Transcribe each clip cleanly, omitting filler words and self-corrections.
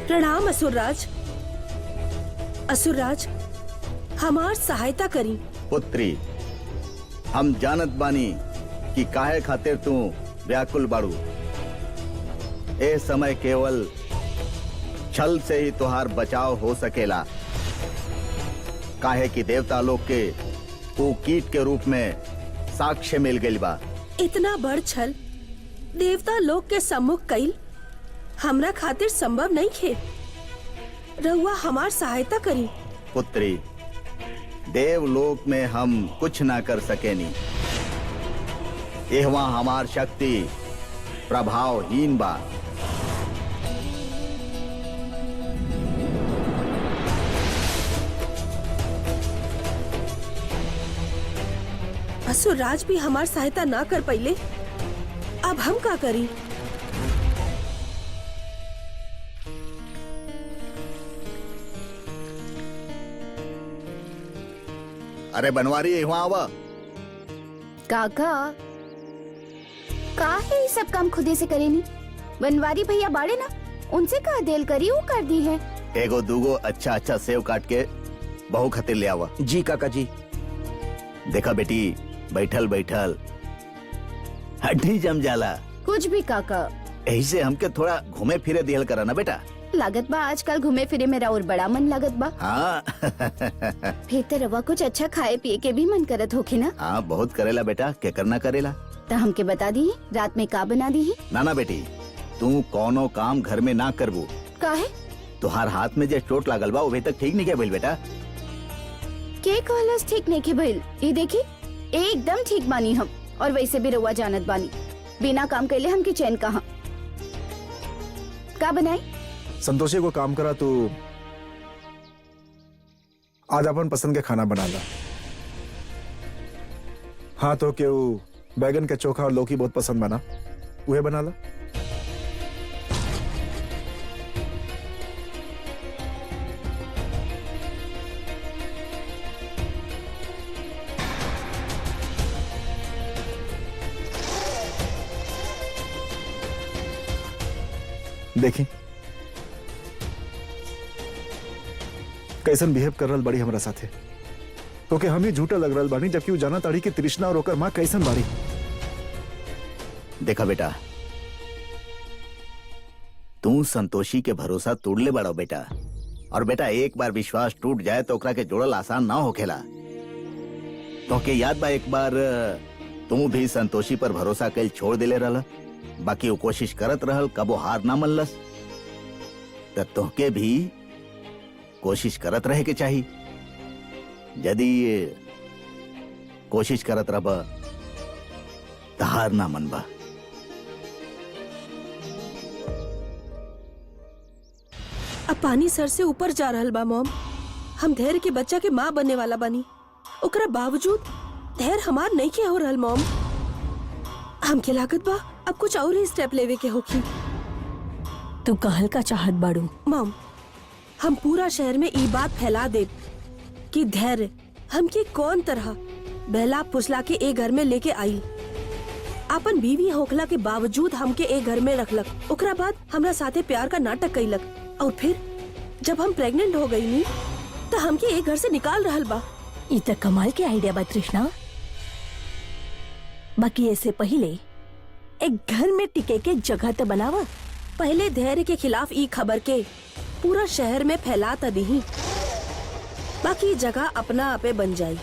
प्रणाम असुरराज। असुरराज, हमार सहायता करी। पुत्री, हम जानत बानी कि काहे खातिर तू व्याकुल बाड़ू। ए समय केवल छल से ही तुहार बचाव हो सकेला, काहे कि देवता लोग के वो कीट के रूप में साक्ष्य मिल गइल बा। इतना बड़ छल देवता लोग के सम्मुख कईल हमरा खातिर संभव नहीं खे। रहुआ हमार सहायता करी। पुत्री, देवलोक में हम कुछ ना कर सकेनी। एहवा हमार शक्ति प्रभावहीन बा। असुरराज भी हमार सहायता ना कर पाइले, अब हम का करी? अरे बनवारी, यहाँ आवा। काका का है ये सब काम खुदे से करेनी? बनवारी भैया बाड़े ना, उनसे कहा देल करी वो कर दी है। एगो दूगो अच्छा अच्छा सेव काट के बहू खातिर ले आवा। जी काका जी। देखा बेटी, बैठल बैठल हड्डी जम जाला। कुछ भी काका, यही से हमके थोड़ा घूमे फिरे दिहल करा ना बेटा। लागत बा आजकल घूमे फिरे मेरा और बड़ा मन लागत बा। हाँ फिर तो रवा कुछ अच्छा खाए पिए के भी मन करत होखे ना? हाँ, बहुत करेला बेटा, क्या करना करेला। तो हमके बता दी रात में का बना दी? ना बेटी, तू कोनो काम घर में ना करबू। काहे? तुहार हाथ में जो चोट लागल बा, अभी तक ठीक नहीं क्या भइल बेटा। के कहलस ठीक नहीं के भइल? ये देखी एकदम ठीक बानी हम, और वैसे भी रवा जानत बानी बिना काम कैले हमके चैन कहाँ। का बनाई? संतोषी को काम करा तो आज अपन पसंद के खाना बना ला। हाँ तो क्यों बैगन के चोखा और लौकी बहुत पसंद बना, वह बना ला। देखी कैसन बिहेव कर रहा बड़ी हमरा साथे, क्योंकि हम ही झूठा लग रहा बानी, जबकि वो जाना ताड़ी की तृष्णा और ओकर माँ कैसन बाड़ी। देखा बेटा, तू संतोषी के भरोसा तोड़ ले बड़ा बेटा, और बेटा एक बार विश्वास टूट जाए तो ओकरा के जोड़ल आसान ना होखेला। तो के याद बा एक बार तू भी संतोषी पर भरोसा कल छोड़ दिले रहल, बाकी वो कोशिश करत रहल, कबो हार ना मनलस। तब तोहके भी कोशिश करत रहे के चाहिए। यदि कोशिश करत रहबा तो हार ना मनबा। अब पानी सर से ऊपर जा रहल बा मॉम। हम धैर्य के बच्चा के माँ बनने वाला बानी, ओकरा बावजूद धैर्य हमार नहीं के हो रहल मॉम। हमके लागत बा अब कुछ और ही स्टेप लेवे के होखी। तू कहल का चाहत बाड़ू? मॉम, हम पूरा शहर में ई बात फैला दे कि धैर्य हमके कौन तरह बहला फुसला के एक घर में लेके आई, अपन बीवी होखला के बावजूद हमके एक घर में रखलक, ओकरा बाद हमरा साथे प्यार का नाटक कैलक, और फिर जब हम प्रेग्नेंट हो गई नी तो हमके एक घर से निकाल रहल बा। ई त कमाल के आइडिया बा तृष्णा। बाकी ऐसे पहले एक घर में टिके के जगह तो बनावा। पहले धैर्य के खिलाफ ई खबर के पूरा शहर में फैला त दही, बाकी जगह अपना आपे बन जाई।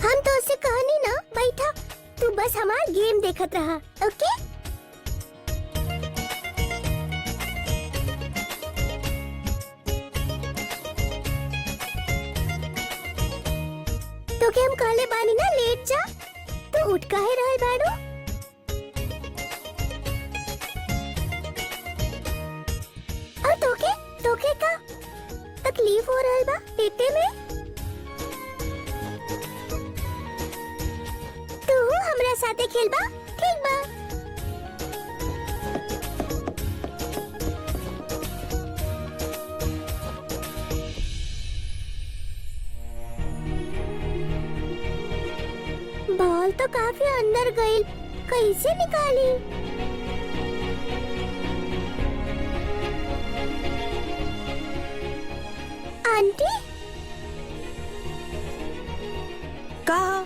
हम तो उसे कहानी ना बैठा, तू बस हमारा गेम देखत रहा, ओके? तो के हम कहले बानी ना लेट जा, तो उठ काहे रहल बाड़ू? और तोके का तकलीफ हो रहल बा पेटे में? गेल बा, ठीक बा। बॉल तो काफी अंदर गई, कैसे निकाली? आंटी, कहा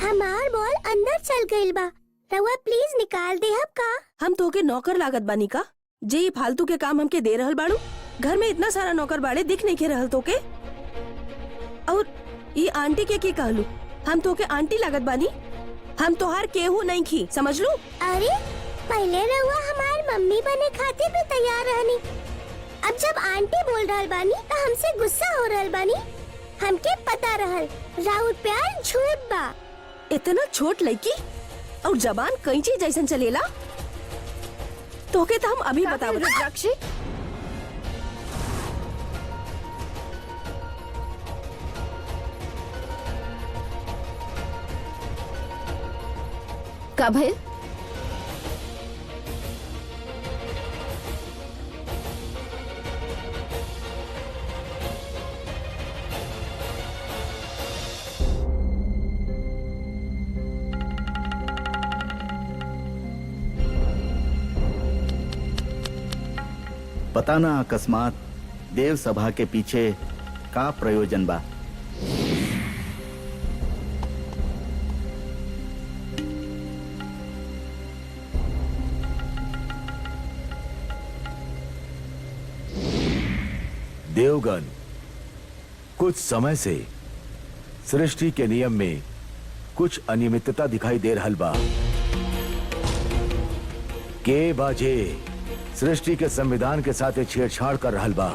हमार बॉल अंदर चल गई बा, रउआ प्लीज निकाल दे अब का। हम तोके नौकर लागत बानी का? जे ये फालतू के काम हमके दे रहल बाड़ू? घर में इतना सारा नौकर बाड़े, दिख नहीं के रहल तोके? और ये आंटी के कहलू? हम तोके आंटी लागत बानी? हम तोहार केहू नहीं खी, समझ लू? अरे पहले रउआ हमार मम्मी बने खातिर भी तैयार रहनी, अब जब आंटी बोल रहल बानी तो हमसे गुस्सा हो रहल बानी। हमके पता रहल राउर प्यार झूठ बा। इतना छोट लड़की और जबान कैंची जैसन चलेला? तोके तो हम अभी बताओ। रुद्राक्षी, का भइल? पता ना अकस्मात देव सभा के पीछे का प्रयोजन बा। देवगन, कुछ समय से सृष्टि के नियम में कुछ अनियमितता दिखाई दे रहल बा। के बाजे सृष्टि के संविधान के साथ छेड़छाड़ कर रहल बा।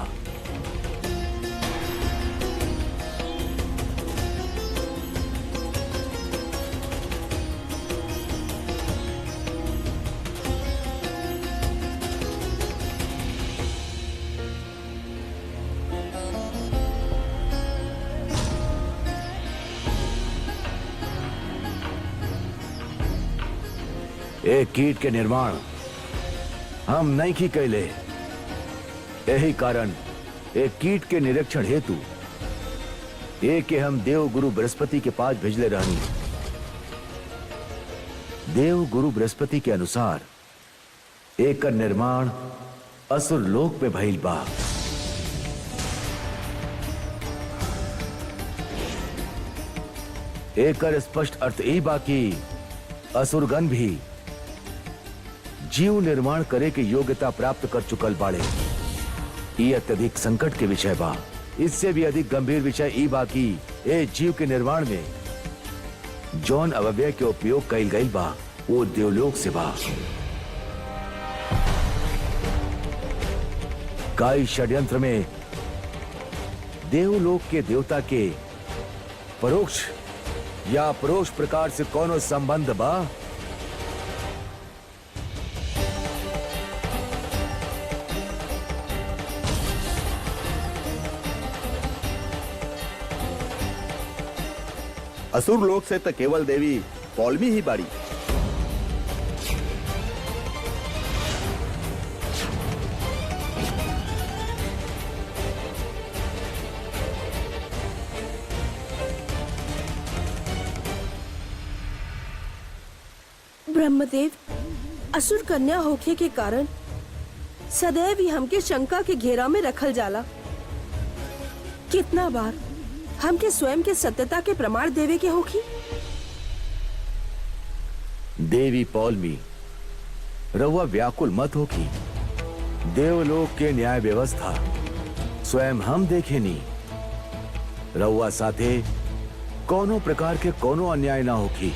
एक कीट के निर्माण हम नहीं की कैले, यही कारण एक कीट के निरीक्षण हेतु एक के हम देव गुरु बृहस्पति के पास भेजले रहनी। देव गुरु बृहस्पति के अनुसार एक का निर्माण असुर लोक में भइल बा। एक कर स्पष्ट अर्थ ई बा कि असुरगण भी जीव निर्माण करे के योग्यता प्राप्त कर चुकल बाड़े। ये अत्यधिक संकट के विषय बा। इससे भी अधिक गंभीर विषय ई बा कि ए जीव के निर्माण में जौन अवयव के उपयोग कइल गइल बा वो देवलोक से बा। काई षड्यंत्र में देवलोक के देवता के परोक्ष या परोक्ष प्रकार से कोनो संबंध बा। असुर लोक से तो केवल देवी पौलमी ही बाड़ी। ब्रह्मदेव, असुर कन्या होखे के कारण सदैव ही हमके शंका के घेरा में रखल जाला। कितना बार हमके स्वयं के सत्यता के प्रमाण देवे के होखी। देवी पौलमी, रउआ व्याकुल मत होखी। देवलोक के न्याय व्यवस्था स्वयं हम देखे नी। रउआ साथे कोनो प्रकार के कोनो अन्याय ना होखी।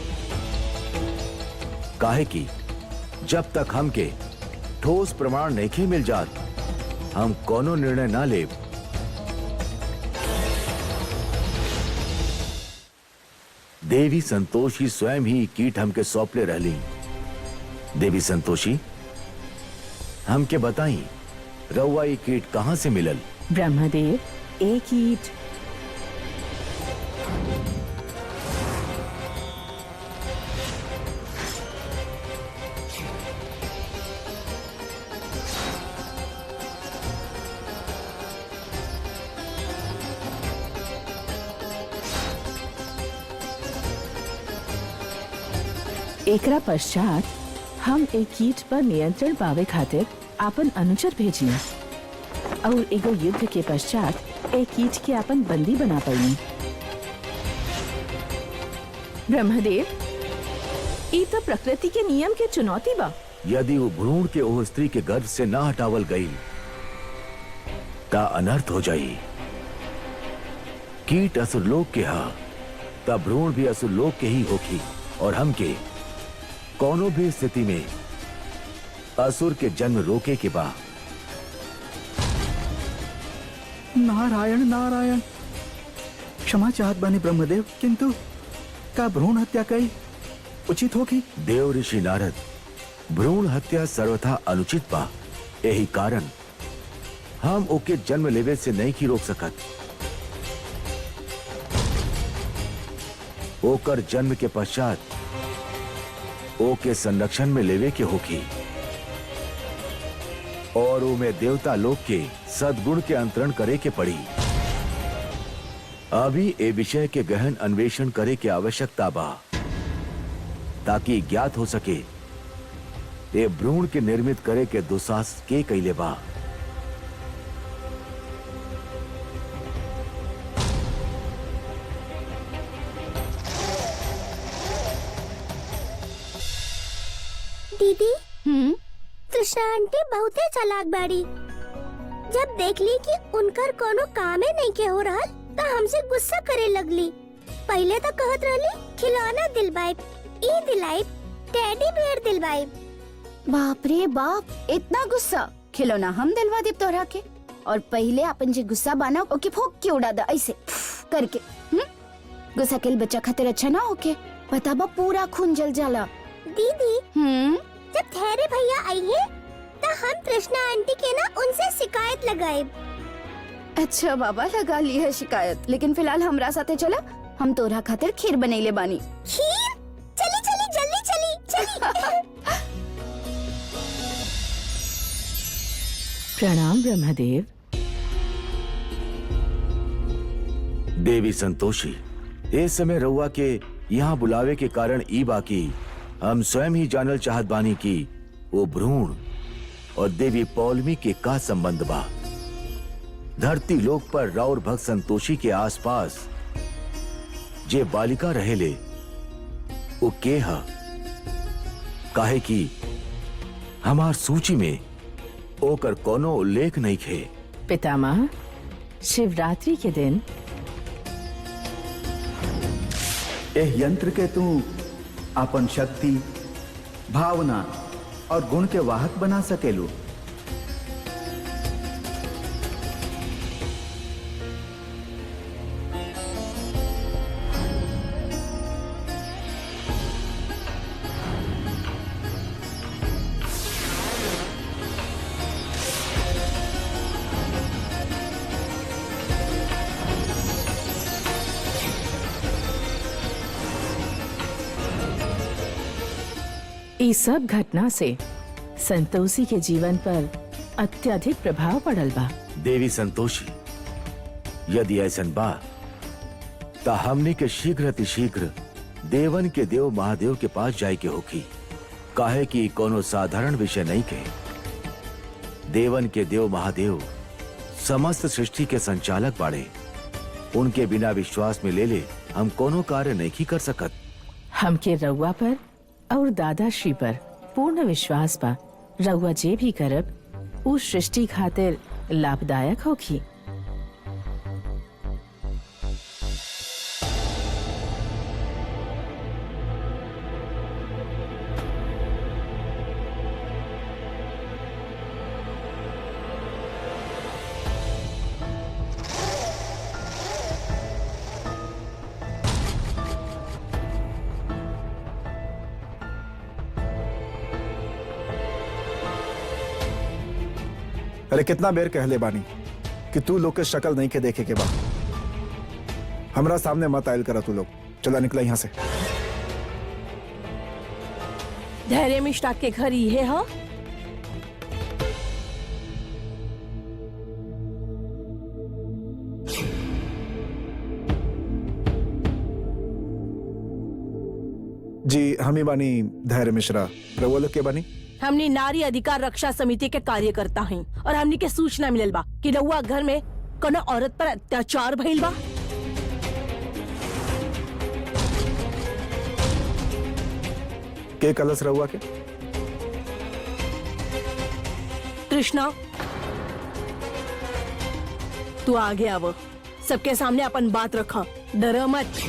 काहे कि जब तक हमके ठोस प्रमाण नहीं मिल जात, हम कोनो निर्णय ना लेब। देवी संतोषी स्वयं ही कीट हमके सौंपले रहली। देवी संतोषी, हमके बताई रउआ ये कीट कहाँ से मिलल? ब्रह्मदेव, एक कीट एकरा पश्चात हम एक कीट पर नियंत्रण पावे खातिर आपन अनुचर भेजनी और एगो युद्ध के पश्चात एक कीट के आपन बंदी बना पाई। ब्रह्मदेव, ई तो प्रकृति के नियम के चुनौती बा। यदि वो भ्रूण के ओह स्त्री के गर्भ से ना हटावल गई ता अनर्थ हो जाई। कीट असुरलोक के हा ता भ्रूण भी असुरलोक के ही होखी और हमके कोनो भी स्थिति में असुर के जन्म रोके के बा। नारायण नारायण, क्षमा चाहत बानी ब्रह्मदेव, किंतु का भ्रूण हत्या कई उचित होगी? देव ऋषि नारद, भ्रूण हत्या सर्वथा अनुचित बा। यही कारण हम ओके जन्म लेवे से नहीं की रोक सकत। ओकर जन्म के पश्चात ओके संरक्षण में लेवे के होगी और उमे देवता लोक के सद्गुण के अंतरण करे के पड़ी। अभी ए विषय के गहन अन्वेषण करे के आवश्यकता बा ताकि ज्ञात हो सके ए भ्रूण के निर्मित करे के दुस्साहस के कैले बा। दीदी, कृष्णा आंटी बहुते चालाक बाड़ी। जब देखली कि उनकर कोनो कामे नहीं के हो रहा तो हमसे गुस्सा करे लगली। पहले तो कहत रहली खिलौना दिलवाइब, ई दिलाइब, टेडी बियर दिलवाइब। बाप रे बाप, इतना गुस्सा! खिलौना हम दिलवा देब तोहरा के और पहले अपन जे गुस्सा बाना ओके फूक के उड़ा दा ऐसे करके। गुस्सा के बच्चा खातिर अच्छा ना होके, पता बा पूरा खून जल जाला। दीदी, जब ठहरे भैया आइए तो हम कृष्णा आंटी के ना उनसे शिकायत लगाएब। अच्छा बाबा, लगा ली है शिकायत, लेकिन फिलहाल हमरा साथे चला, हम तोरा खातिर खीर बनैले बानी। खीर? चली चली जल्दी चली। प्रणाम ब्रह्मदेव। देवी संतोषी, इस समय रउआ के यहाँ बुलावे के कारण ई बाकी हम स्वयं ही जानल चाहत बानी कि वो भ्रूण और देवी पौलमी के का संबंध बा। धरती लोक पर राउर भक्त संतोषी के आसपास जे बालिका रहेले वो के हा? काहे कि हमार सूची में ओकर कोनो उल्लेख नहीं खे। पितामह, शिवरात्रि के दिन एह यंत्र के तू अपन शक्ति, भावना और गुण के वाहक बना सकेलू। इस सब घटना से संतोषी के जीवन पर अत्यधिक प्रभाव पड़ल बा। देवी संतोषी, यदि ऐसन बा ता हमने के शीघ्र अतिशीघ्र देवन के देव महादेव के पास जाए के होगी। काहे कि कोनो साधारण विषय नहीं के। देवन के देव महादेव समस्त सृष्टि के संचालक बाड़े। उनके बिना विश्वास में ले ले हम कोनो कार्य नहीं कर सकत। हमके रउआ पर और दादा श्री पर पूर्ण विश्वास बा। रउआ जे भी करब उस सृष्टि खातिर लाभदायक होगी। अरे कितना बेर कहले बानी कि तू लोग के शक्ल नहीं के देखे के बा। हमरा सामने मत आयल करा तू लोग। चला निकला यहाँ से। धैर्य मिश्रा के घर ये है। जी हम ही बानी धैर्य मिश्रा। रउआ लोग के बानी? हमनी नारी अधिकार रक्षा समिति के कार्यकर्ता हैं और हमनी के सूचना मिलल बा कि रउआ घर में कोनो औरत पर अत्याचार भइल बा। के कलश रउआ के? कृष्णा, तू आगे आव, सबके सामने अपन बात रखा, डर मत।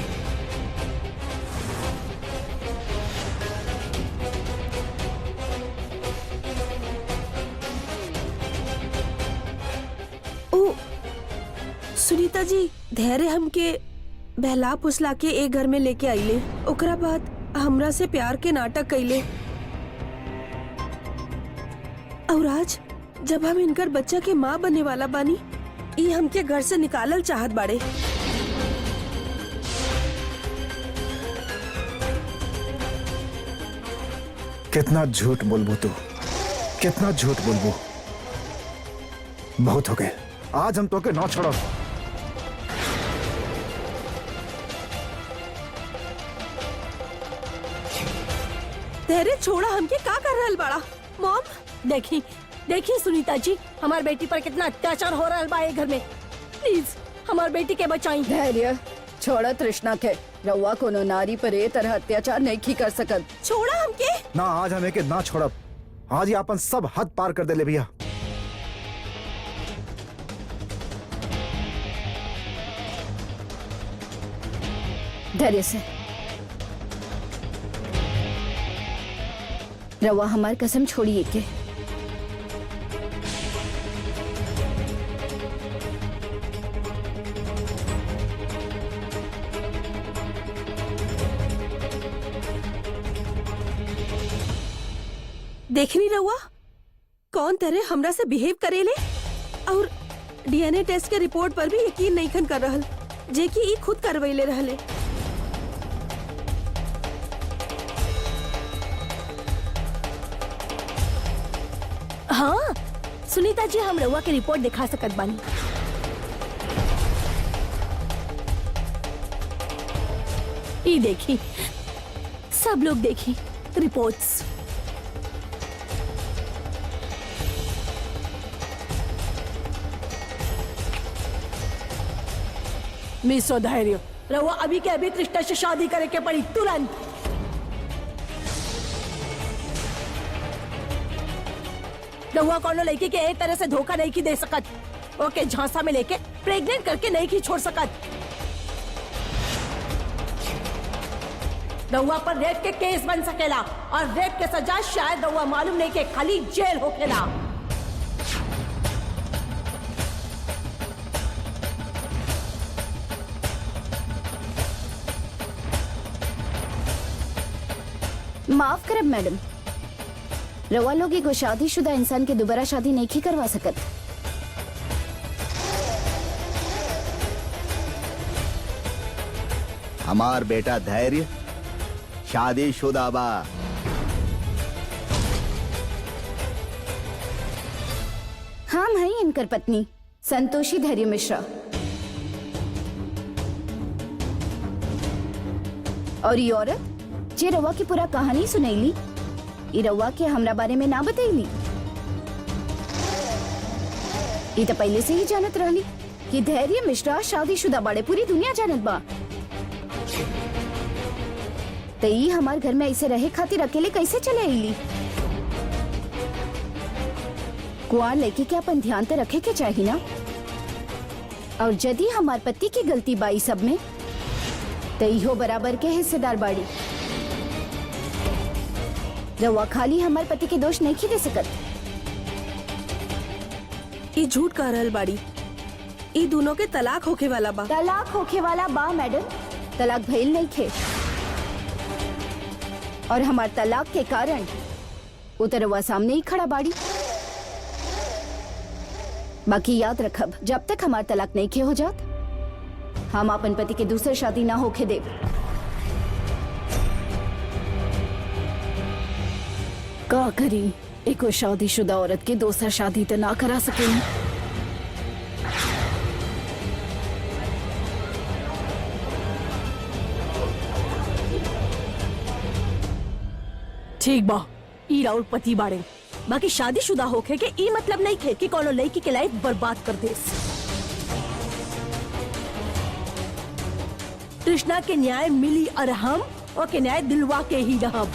ओ सुनीता जी, धैर्य हमके बहला फुसला के एक घर में लेके आइले, ओकरा बाद हमरा से प्यार के नाटक कैले और आज जब हम इनकर बच्चा के माँ बनने वाला बानी, ये हमके घर से निकालल चाहत बाड़े। कितना झूठ बोलबू तू, कितना झूठ बोलबू। बहुत हो गए, आज हम तो के ना छोड़ो। धैर्य छोड़ा, हमके का कर रहल बाड़ा? मॉम, देखी देखी सुनीता जी, हमार बेटी पर कितना अत्याचार हो रहा बा ये घर में। प्लीज हमार बेटी के बचाई। धैर्य छोड़ा तृष्णा के, रउआ कोनो नारी पर ए तरह अत्याचार नहीं कर सकत। छोड़ा हमके। ना आज हमें के ना छोड़ब, आज ही अपन सब हद पार कर देले भैया। धैर्य से रवा हमार कसम छोड़िए के। देखनी रहुआ कौन तरह हमरा से बिहेव करेले और डीएनए टेस्ट के रिपोर्ट पर भी यकीन नहीं खन कर रहल, जे कि ई खुद करवैले रहले। हाँ सुनीता जी, हम रउआ के रिपोर्ट दिखा सकत बानी। ये देखी, सब लोग देखी रिपोर्ट्स। मिस धैर्य, रउआ अभी के अभी कृष्णा से शादी करे के पड़ी तुरंत। रउआ कोनो लड़की के एक तरह से धोखा नहीं की दे सकत, ओके झांसा में लेके प्रेग्नेंट करके नहीं की छोड़ सकत। रउआ पर रेप के केस बन सकेला और रेप के सजा शायद रउआ मालूम नहीं के खाली जेल होखेला। माफ करब मैडम, रवा लोग एगो शादीशुदा इंसान के दोबारा शादी नहीं करवा सकत। हमार बेटा धैर्य शादीशुदा बा। हम हैं इनकर पत्नी संतोषी धैर्य मिश्रा, और ये औरत जे रवा की पूरा कहानी सुनैली, ये रवा के हमरा बारे में ना बतैली। ये तो पहले से ही जानत रहली कि धैर्य मिश्रा शादीशुदा बाड़े, पूरी दुनिया जानत बा। तो ये हमार घर में ऐसे रहे खातिर अकेले कैसे चले आईली? कुआर लड़की के अपन ध्यान तो रखे के चाहिए ना। और यदि हमार पति की गलती बाई सब में, तो इहो बराबर के हिस्सेदार बाड़ी। रवा खाली हमार पति के दोष नहीं दे सकत। ई झूठ कह रहल बाड़ी, ई दोनों के तलाक होके वाला बा। तलाक होके वाला बा मैडम, तलाक भइल नहीं खे। और हमार तलाक के कारण उतरवा सामने ही खड़ा बाड़ी। बाकी याद रखब, जब तक हमार तलाक नहीं खे हो जात, हम अपन पति के दूसरे शादी ना होके देव। का करी, एको शादीशुदा औरत के दूसरा शादी तो ना करा सकेनी। ठीक बा, ई राउर पति बाड़े। बाकी शादीशुदा होके के ई मतलब नहीं खे कि कोनो लड़की के लाइफ बर्बाद कर देस। कृष्णा के न्याय मिली और हम ओके न्याय दिलवा के ही रहब।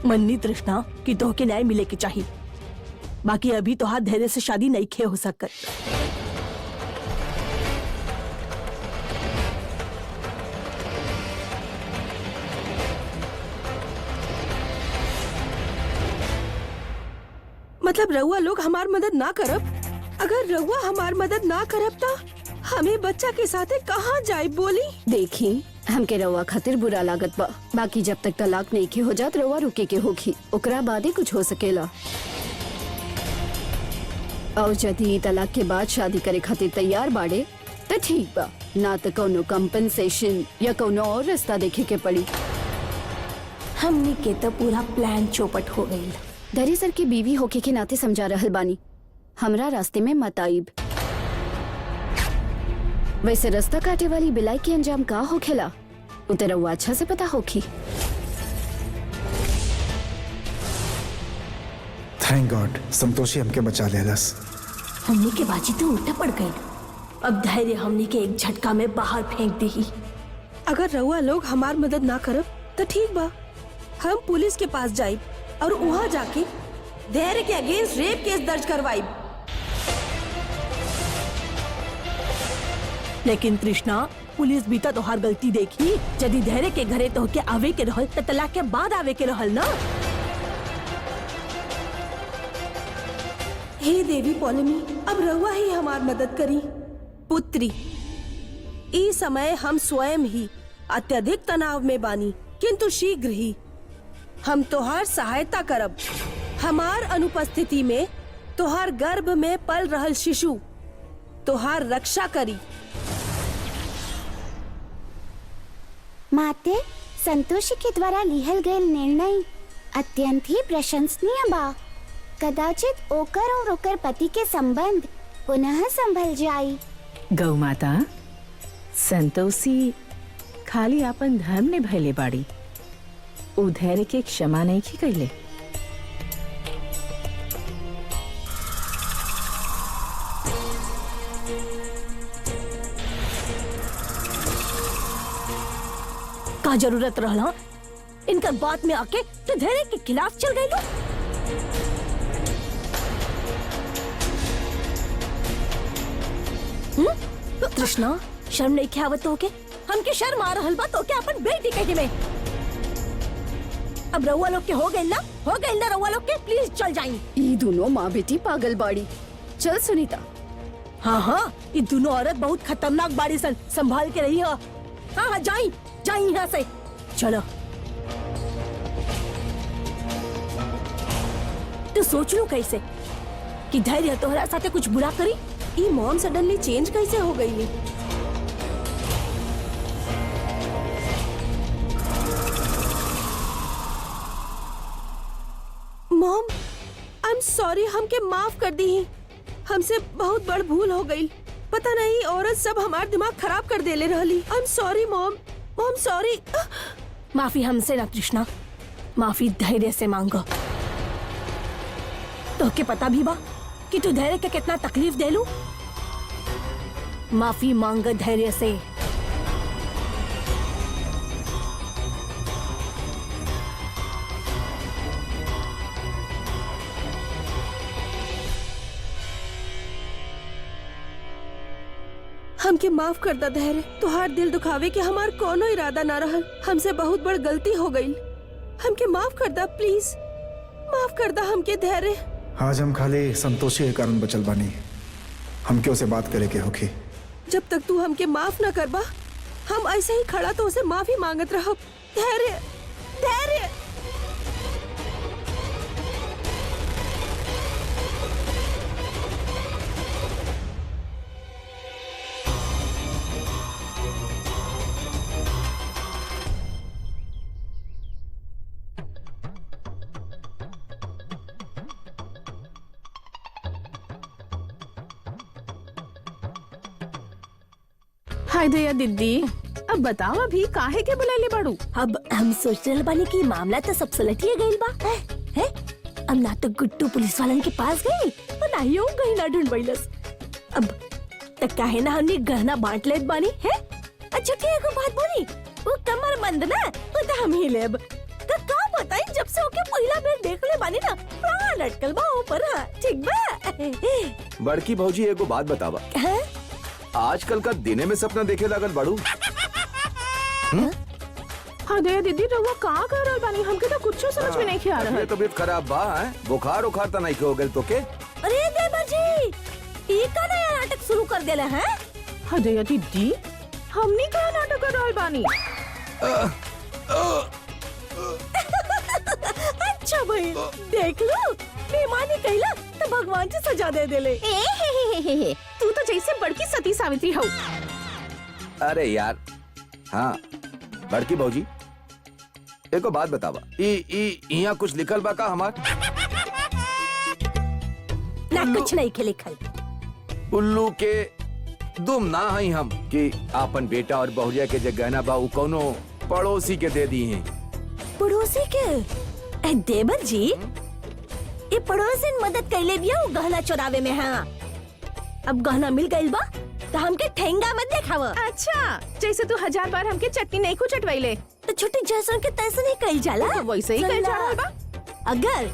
मन्नी तृष्णा कि तो के न्याय मिले के चाहिए। बाकी अभी तो हाथ धैर्य से शादी नहीं खे हो सकत। मतलब रउआ लोग हमार मदद ना करब? अगर रउआ हमार मदद ना करब तो हमें बच्चा के साथे कहाँ जाए बोली? देखी हमके रवा खातिर बुरा लागत बा, बाकी जब तक तलाक नहीं के हो जात रवा रुके के होगी, ओकरा बाद ही कुछ हो सकेला। और यदि तलाक के बाद शादी करे खातिर तैयार बाड़े तो ठीक बा, ना तो कोनो कंपनसेशन या कोनो और रास्ता देखे के पड़ी। हमनी के तो पूरा प्लान चौपट हो गई। दरी सर की बीवी होके के नाते समझा रहल बानी, हमरा रास्ते में मत आइब। वैसे रास्ता काटे वाली बिलाई के अंजाम का होखेला उतरा वो अच्छा से पता होखी। थैंक गॉड संतोषी हमके बचा लेलस। हमनी के बाजी तो उल्टा पड़ गई। अब धैर्य हमनी के एक झटका में बाहर फेंक दी। अगर रउआ लोग हमार मदद ना करब तो ठीक बा, हम पुलिस के पास जाइब और वहाँ जाके धैर्य के अगेंस्ट रेप केस दर्ज करवाइब। लेकिन तृष्णा पुलिस भी तो तोहार गलती देखी। यदि धैर्य के घरे तो के आवे के रहल तो तलाक के बाद आवे के रहल ना। हे देवी पौलमी, अब रहुआ ही हमार मदद करी। पुत्री, इस समय हम स्वयं ही अत्यधिक तनाव में बानी, किंतु शीघ्र ही हम तोहार सहायता करब। हमार अनुपस्थिति में तोहार गर्भ में पल रहल शिशु तोहार रक्षा करी। माते, संतोषी के द्वारा लिहल गयल निर्णय अत्यंत ही प्रशंसनीय बा। कदाचित ओकर और ओकर पति के संबंध पुनः संभल जाई। गौ माता, संतोषी खाली आपन धर्म ने भैले बाड़ी, उ धैर्य के क्षमा नहीं की कैले। का जरूरत रहला इनका बात में आके तो धैर्य के खिलाफ चल गई लो। तृष्णा शर्म नहीं ख्यावत हो के हमके शर्म आ रहल बा तो क्या अपन बेटी कहे में। अब रउआ लोग के हो गई ना रउआ लोग के, प्लीज चल जाई। ये दोनों माँ बेटी पागल बाड़ी। चल सुनीता। हाँ, ये दोनों औरत बहुत खतरनाक बाड़ी सन, संभाल के रही हो। हाँ, जाई यहाँ से चलो। तो सोच लो कैसे कि धैर्य तोहरा साथे कुछ बुरा करी। ई मॉम सडनली चेंज कैसे हो गई है? मॉम, आई एम सॉरी, हमके माफ कर दी। हमसे बहुत बड़ भूल हो गई। पता नहीं औरत सब हमार दिमाग खराब कर देले रहली। I am sorry mom, mom sorry. माफी हमसे ना तृष्णा, माफी धैर्य से मांगो। तो के पता भी बा कि तू धैर्य के कितना तकलीफ दे लू। माफी मांग धैर्य से। हमके माफ कर दा धैर्य। तुहार दिल दुखावे के हमार कोनो इरादा ना रहल। हमसे बहुत बड़ गलती हो गई। हमके माफ कर दा प्लीज, माफ कर दा हमके धैर्य। आज हम खाली संतोषी के कारण बचल बानी, हमके उसे बात करे के होखी। जब तक तू हमके माफ ना करबा हम ऐसे ही खड़ा तो उसे माफी मांगत रहब। धैर्य, धैर्य। हाय दया दीदी, अब बताओ अभी काहे के बुलाइले बाड़ू? अब हम सोच रहे बानी कि मामला तो सब सलटिए गइल बा है? अब ना तो गुड्डू पुलिस वालन के पास गई और ना ही वो कहीं ना ढूंढबैलस। अब तक काहे ना हमने गहना बांट लेत बानी है। अच्छा के एगो बात बोली, वो कमर बंद ना वो तो हम ही लेब। तो का बताई जब से ओके पहिला बेर देख ले बानी ना प्राण अटकल बा ऊपर। हाँ ठीक बा। बड़की भौजी एगो बात बतावा, हैं? आजकल का दिने में सपना देखे लागल बाड़ू? हाँ दया दीदी, रउआ का कर रहल बानी? हमके तो कुछ समझ में नहीं आ रहा है। तबीयत खराब बा है? बुखार उखार तो नहीं हो गल तो के? अरे देवर जी, ये का नया नाटक शुरू कर देले हैं? हाँ दया दीदी, हमनी का नाटक कर रहल बानी? अच्छा भाई देख लो, बेईमानी कइला तो भगवान जी सजा दे देले। तू तो जैसे बड़की सती सावित्री हो। अरे यार, हाँ बड़की भौजी एको बात बतावा, यहाँ कुछ लिखल बा का हमार? ना कुछ नहीं के लिखल। उल्लू के दुम ना हई हम कि आपन बेटा और बहुरिया के जे गहना बा उ कोनो पड़ोसी के दे दी हैं। पड़ोसी के? ए देवर जी, ये पड़ोसी ने मदद कैले बिया वो गहना चुरावे में। हाँ अब गहना मिल गइल बा तो हमके ठेंगा मत देखाव। अच्छा, जैसे तू 1000 बार हमके चटनी नहीं को चटवाइले तो छोटी जैसन के तैसन ही कइल जाला। तो वैसे ही कइल जा रहल बा। अगर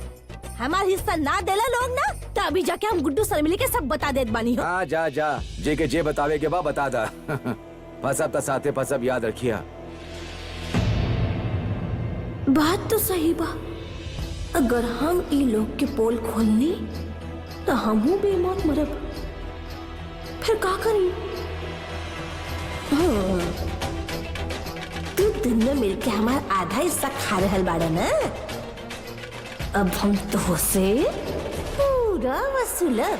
हमार हिस्सा ना देला लोग ना तो अभी जाके हम गुड्डू सर मिली के सब बता देत बानी हो। हाँ जा जा, जे के जे बतावे के बा बता दा। फसब तो साथे फसब, याद रखिया। बात तो सही बा, अगर हम ई लोग के पोल खोलनी तो हमहू बेमौत मरब। फिर का करी? तू दिन में मिलके हमारा आधा हिस्सा खा रहल बाड़ा ना, अब हम तो से पूरा वसूलब।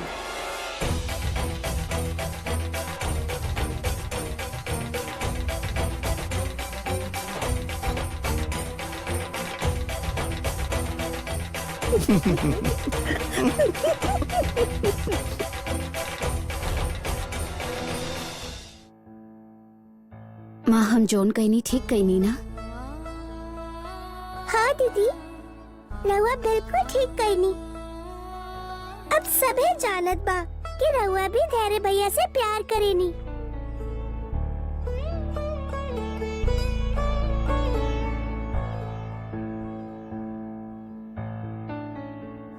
माँ, हम जोन कहनी ठीक कहनी ना? हाँ दीदी, रउआ बिल्कुल ठीक कहनी। अब सभे जानत बा कि रउआ भी धैर्य भैया से प्यार करेनी।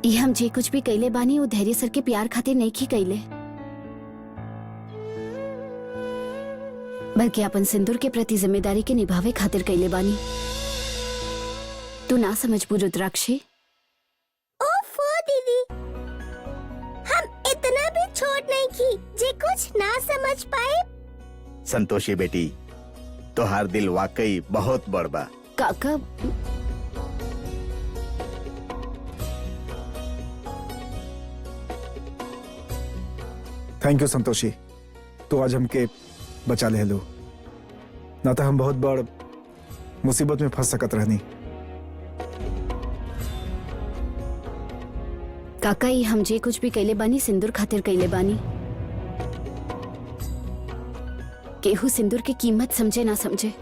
ये हम जे कुछ भी कैले बानी वो धैर्य सर के प्यार खातिर नहीं की कैले, बल्कि अपन सिंदूर के प्रति जिम्मेदारी के निभावे खातिर कैले बानी। तू ना समझ रुद्राक्षी। ओफो दीदी, हम इतना भी छोट नहीं की जे कुछ ना समझ पाए। संतोषी बेटी, तोहार दिल वाकई बहुत बड़ बा। काका, थैंक यू संतोषी, तो आज हमके बचा ले लो, ना तो हम बहुत बड़ मुसीबत में फंस सकत रहनी। काका, ये हम जे कुछ भी कैले बानी सिंदूर खातिर कैले बानी। केहू सिंदूर की कीमत समझे ना समझे,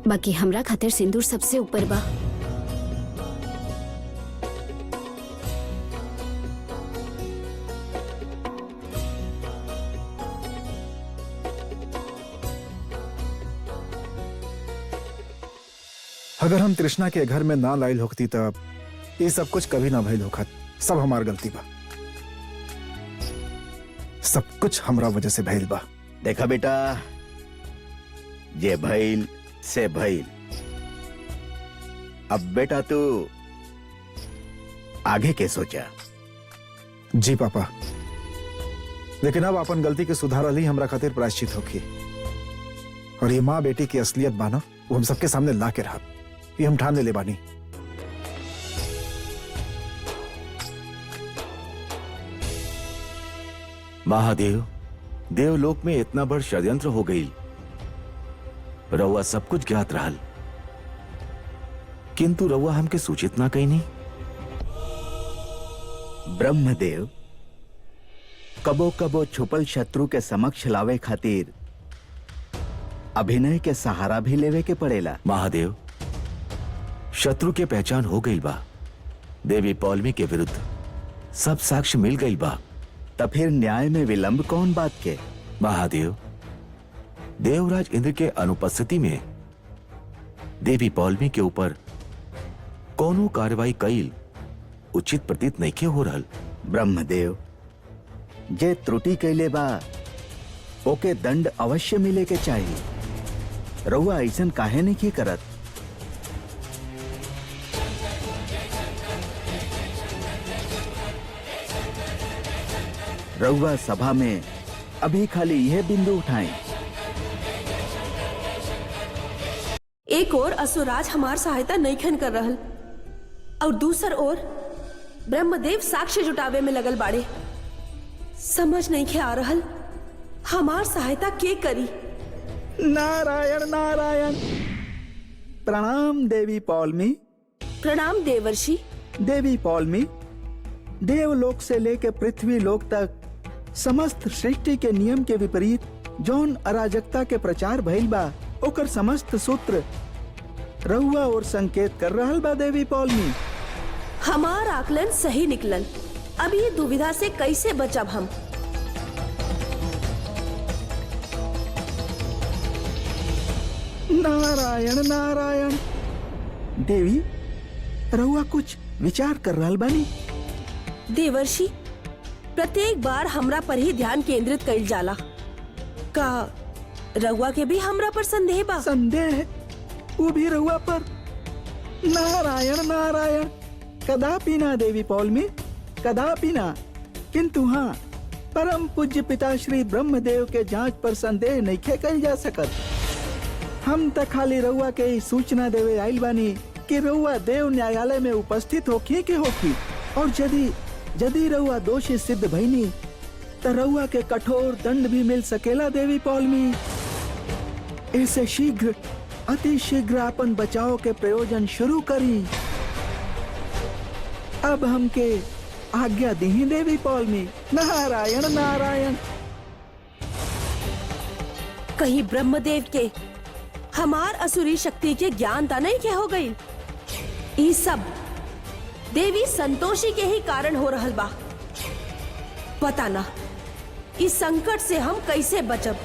बाकी हमरा खातिर सिंदूर सबसे ऊपर बा। अगर हम तृष्णा के घर में ना लाइल होती तब ये सब कुछ कभी ना भइल होखत। सब हमार गलती बा, सब कुछ हमरा वजह से भइल बा। देखा बेटा, जे भइल से भइल। अब बेटा तू आगे के सोचा। जी पापा, लेकिन अब अपन गलती के सुधारल ही हमरा खातिर प्रायश्चित होखी। और ये माँ बेटी की असलियत बाना वो हम सबके सामने ला के रहा, ये हम ठान ले बानी। महादेव, देवलोक में इतना बड़ षड्यंत्र हो गई, रउआ सब कुछ ज्ञात रहल, किंतु रउआ हमके सूचित ना कहीं नहीं। ब्रह्मदेव कबो कबो छुपल शत्रु के समक्ष लावे खातिर अभिनय के सहारा भी लेवे के पड़ेला। महादेव, शत्रु के पहचान हो गई बा। देवी पौलमी के विरुद्ध सब साक्ष्य मिल गई बा। तब फिर न्याय में विलंब कौन बात के? महादेव, देवराज इंद्र के अनुपस्थिति में देवी पौलमी के ऊपर कोनो कार्रवाई कईल उचित प्रतीत नइखे हो रहल। ब्रह्मदेव, जे त्रुटि कैले बा ओके दंड अवश्य मिले के चाहिए। रउआ ऐसन काहे नहीं करत? रउआ सभा में अभी खाली यह बिंदु उठाएं। एक और असुराज हमार सहायता नहीं खन कर रहल और दूसर ओर ब्रह्मदेव साक्ष्य जुटावे में लगल बाड़े। समझ नहीं के आ रहल हमार सहायता के करी। नारायण नारायण। प्रणाम देवी पौलमी। प्रणाम देवर्षि। देवी पौलमी, देवलोक से लेकर पृथ्वी लोक तक समस्त सृष्टि के नियम के विपरीत जौन अराजकता के प्रचार भइल बा ओकर समस्त सूत्र रहुआ और संकेत कर रहल बा। देवी पौलमी, हमार आकलन सही निकलल। अब ये दुविधा से कैसे बचब हम? नारायण नारायण। देवी, रहुआ कुछ विचार कर रहल बानी? देवर्षि, प्रत्येक बार हमरा पर ही ध्यान केंद्रित कइल जाला। का रउआ के भी हमरा पर संदेह बा? संदेह? वो भी रहुआ पर? नारायण नारायण। कदापि ना देवी पौलमी, कदापि ना। किंतु हाँ, परम पूज्य पिता श्री ब्रह्मदेव के जांच पर संदेह नहीं कइल जा सकत। हम तक खाली रउआ के ही सूचना देवे आइल बानी कि रउआ देव न्यायालय में उपस्थित होखी के होखी, और यदि रउआ दोषी सिद्ध भइनी तो रउआ के कठोर दंड भी मिल सकेला। देवी पौलमी, ऐसे शीघ्र, अति शीघ्र अपन बचाव के प्रयोजन शुरू करी। अब हमके आज्ञा दी देवी पौलमी। नारायण नारायण। कहीं ब्रह्मदेव के हमार असुरी शक्ति के ज्ञान ता नहीं के हो गई? ये सब देवी संतोषी के ही कारण हो रहल बा। पता ना इस संकट से हम कैसे बचब।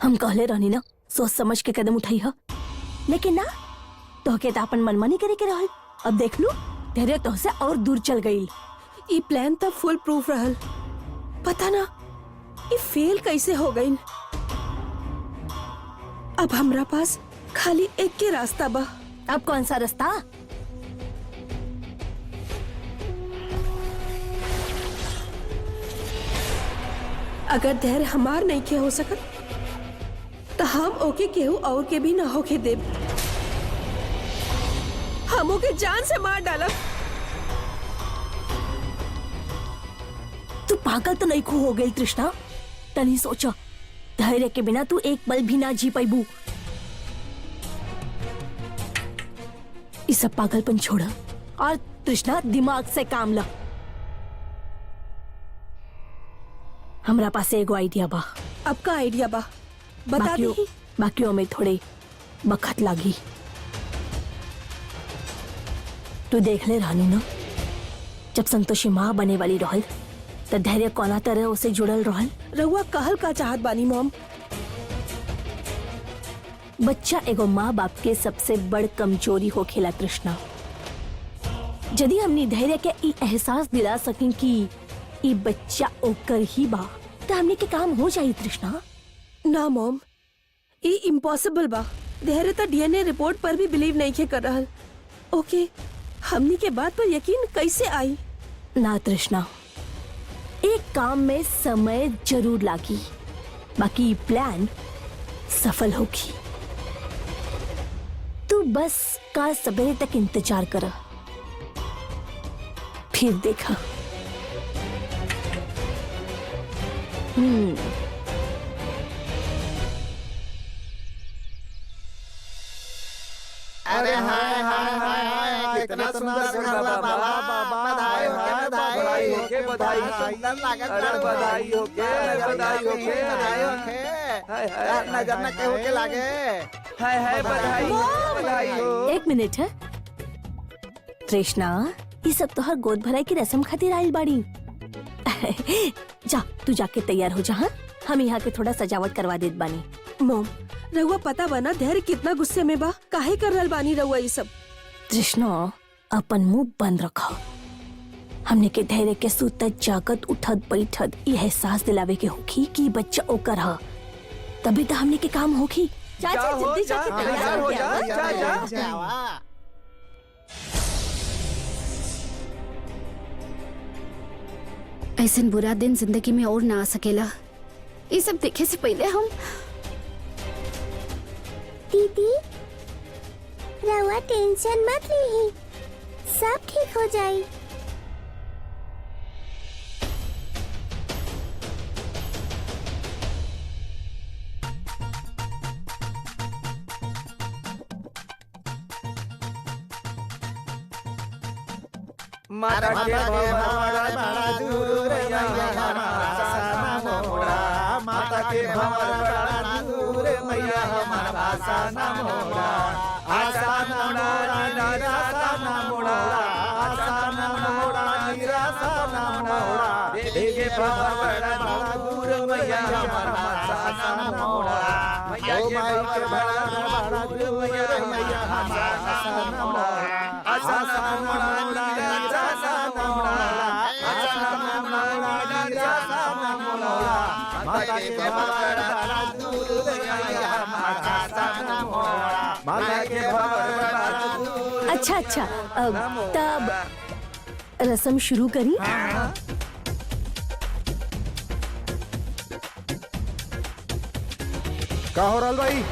हम कहले रहनी ना, सोच समझ के कदम उठाई है, लेकिन ना तो के अपन मनमानी करे के रहल। अब देख लू तेरे तो से और दूर चल गई। ये प्लान तब फुल प्रूफ रहल। पता ना ये फेल कैसे हो गई। अब हमरा पास खाली एक के रास्ता बा। अब कौन सा रास्ता? अगर धैर्य हमार नहीं के हो सकत तो हम ओके केहू और के भी ना होके देब। हम ओके जान से मार डालब। तू पागल तो नहीं खो हो गई तृष्णा? तनी सोचा, धैर्य के बिना तू एक पल भी ना जी पाईबू। इस सब पागलपन छोड़ा और तृष्णा दिमाग से काम ला। हमरा पास एगो आइडिया बा। अब का आइडिया बा? बता दी। बाकियों में थोड़े बखत लागी। तू देख ले रानू ना, जब संतोषी माँ बने वाली रहल तो धैर्य कोना तरह उसे जुड़ल रहल। रहुआ कहल का चाहत बानी मॉम? बच्चा एगो माँ बाप के सबसे बड़ कमजोरी हो खेला तृष्णा। यदि हमनी धैर्य के ई एहसास दिला सकें कि ई बच्चा ओकर ही बा तो हमने के काम हो जाई तृष्णा। ना मॉम, ये इम्पॉसिबल बा। धैर्य तो डीएनए रिपोर्ट पर भी बिलीव नहीं के कर रहल। ओके, हमनी के बात पर यकीन कैसे आई? ना तृष्णा, एक काम में समय जरूर लागी, बाकी प्लान सफल होगी। तू बस काल सवेरे तक इंतजार कर, फिर देखा। अरे हाय हाय हाय हाय, कितना सुंदर घर बा। बधाई हो, बधाई हो। के बधाई सुंदर लागत अरे बधाई होके बधाई होके नजर न केहू के लागे है बधाई हो। एक मिनट है कृष्णा, ये सब तो हर गोद भराई की रस्म खातिर आइल बाड़ी। जा तू जाके तैयार हो जा। हाँ? हम यहाँ के थोड़ा सजावट करवा देत बानी। मोम, रहुआ पता बना धैर्य कितना गुस्से में बा, काहे कर रहल बानी रहुआ ये सब? कृष्णा, अपन मुंह बंद रखा। हमने के धैर्य के सुतत जागत उठत बैठत ये एहसास दिलावे के होखी कि बच्चा ओकर हा, तभी तो हमने के काम होखी। जा जल्दी जाके तैयार हो जा। ऐसा बुरा दिन जिंदगी में और ना आ सकेला। ये सब देखे से पहले हम दीदी रहुआ टेंशन मत लीही, सब ठीक हो जाई। माता के भंवर बड़ा दूर मैया हमारा आसा मोड़ा, माता के भंवर बड़ा दूर मैया हमारा आसा मोड़ा, आसा मोड़ा निराशा न मोड़ा, आसा मोड़ा निराशा न मोड़ा, देखे भंवर बड़ा दूर मैया हमारा आसा मोड़ा, मैया के भंवर बड़ा दूर मैया हमारा आसा मोड़ा, आसा मोड़ा अच्छा अच्छा, तब रस्म शुरू करी। का हो रहल भाई?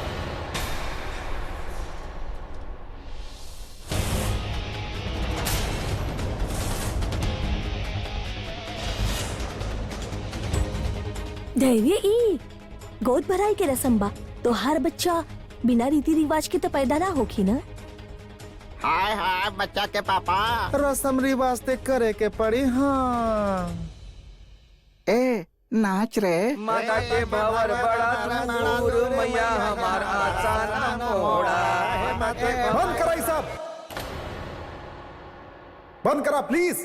धैर्य ई गोद भराई के रस्म बा, तो हर बच्चा बिना रीति रिवाज के तो पैदा ना होखी ना। हाय हाय बच्चा के पापा रस्म रिवाज ते करे के पड़ी। हाँ ए नाच रे। माता के भंवर बड़ा दूर मैया हमारा आसा मोड़ा, बंद करा ये सब, बंद करा प्लीज।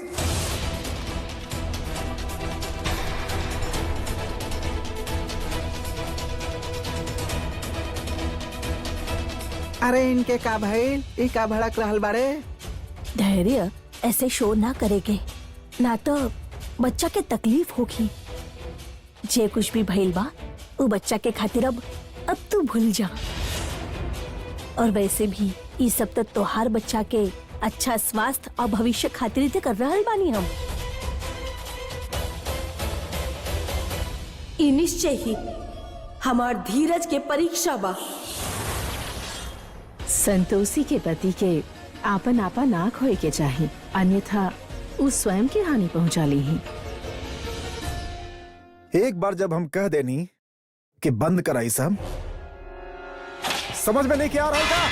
अरे इनके का भइल, ई का भड़क रहल बाड़े? धैर्य, ऐसे शोर ना करेगे, ना तो बच्चा के तकलीफ होगी। जे कुछ भी भइल बा वो बच्चा के खातिर अब तू भूल जा। और वैसे भी ये सब तो तोहार बच्चा के अच्छा स्वास्थ्य और भविष्य खातिर ते कर रहल बानी हम। ई निश्चय ही हमार धीरज के परीक्षा बा। संतोषी के पति के आपन आपा ना खोए के चाही, अन्यथा उस स्वयं की हानि पहुंचा ली ही। एक बार जब हम कह देनी कि बंद कराई सब, समझ में नहीं क्या आ रहा था?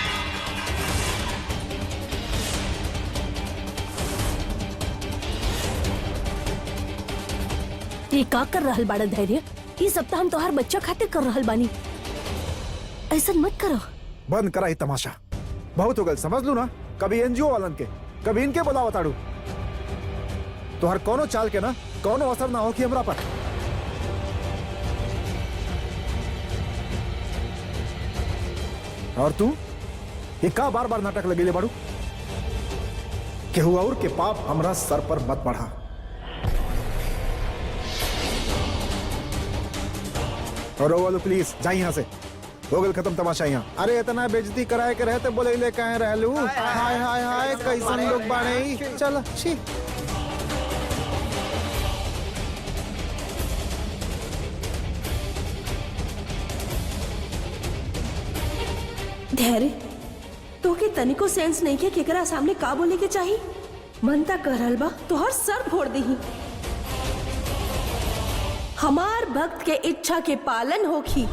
ये का कर रहल बाड़ा धैर्य? ये सब तो हम तोहार बच्चा खातिर कर रहल बानी, ऐसा मत करो। बंद करा ही तमाशा, बहुत हो गल, समझ लू ना। कभी एनजीओ वालन के, कभी इनके बोला बताड़ू। तो हर कोनो चाल के ना कोनो असर ना हो कि हमरा पर। और तू ये का बार बार नाटक लगेले बाड़ू? केहू और के पाप हमरा सर पर मत बढ़ा। और वो वालों प्लीज जा यहाँ से, हो गल खत्म तमाशा यहाँ। अरे इतना बेइज्जती कराए के रहते बोले ले कहे रहलू। हाय हाय हाय कैसन लोग बाड़े। चल छी। धैर्य, तो के तनिको सेंस नहीं के केकरा सामने का बोले के चाहिए। मनता कह रहल बा तो हर सर फोड़ दही। हमार भक्त के इच्छा के पालन होखी।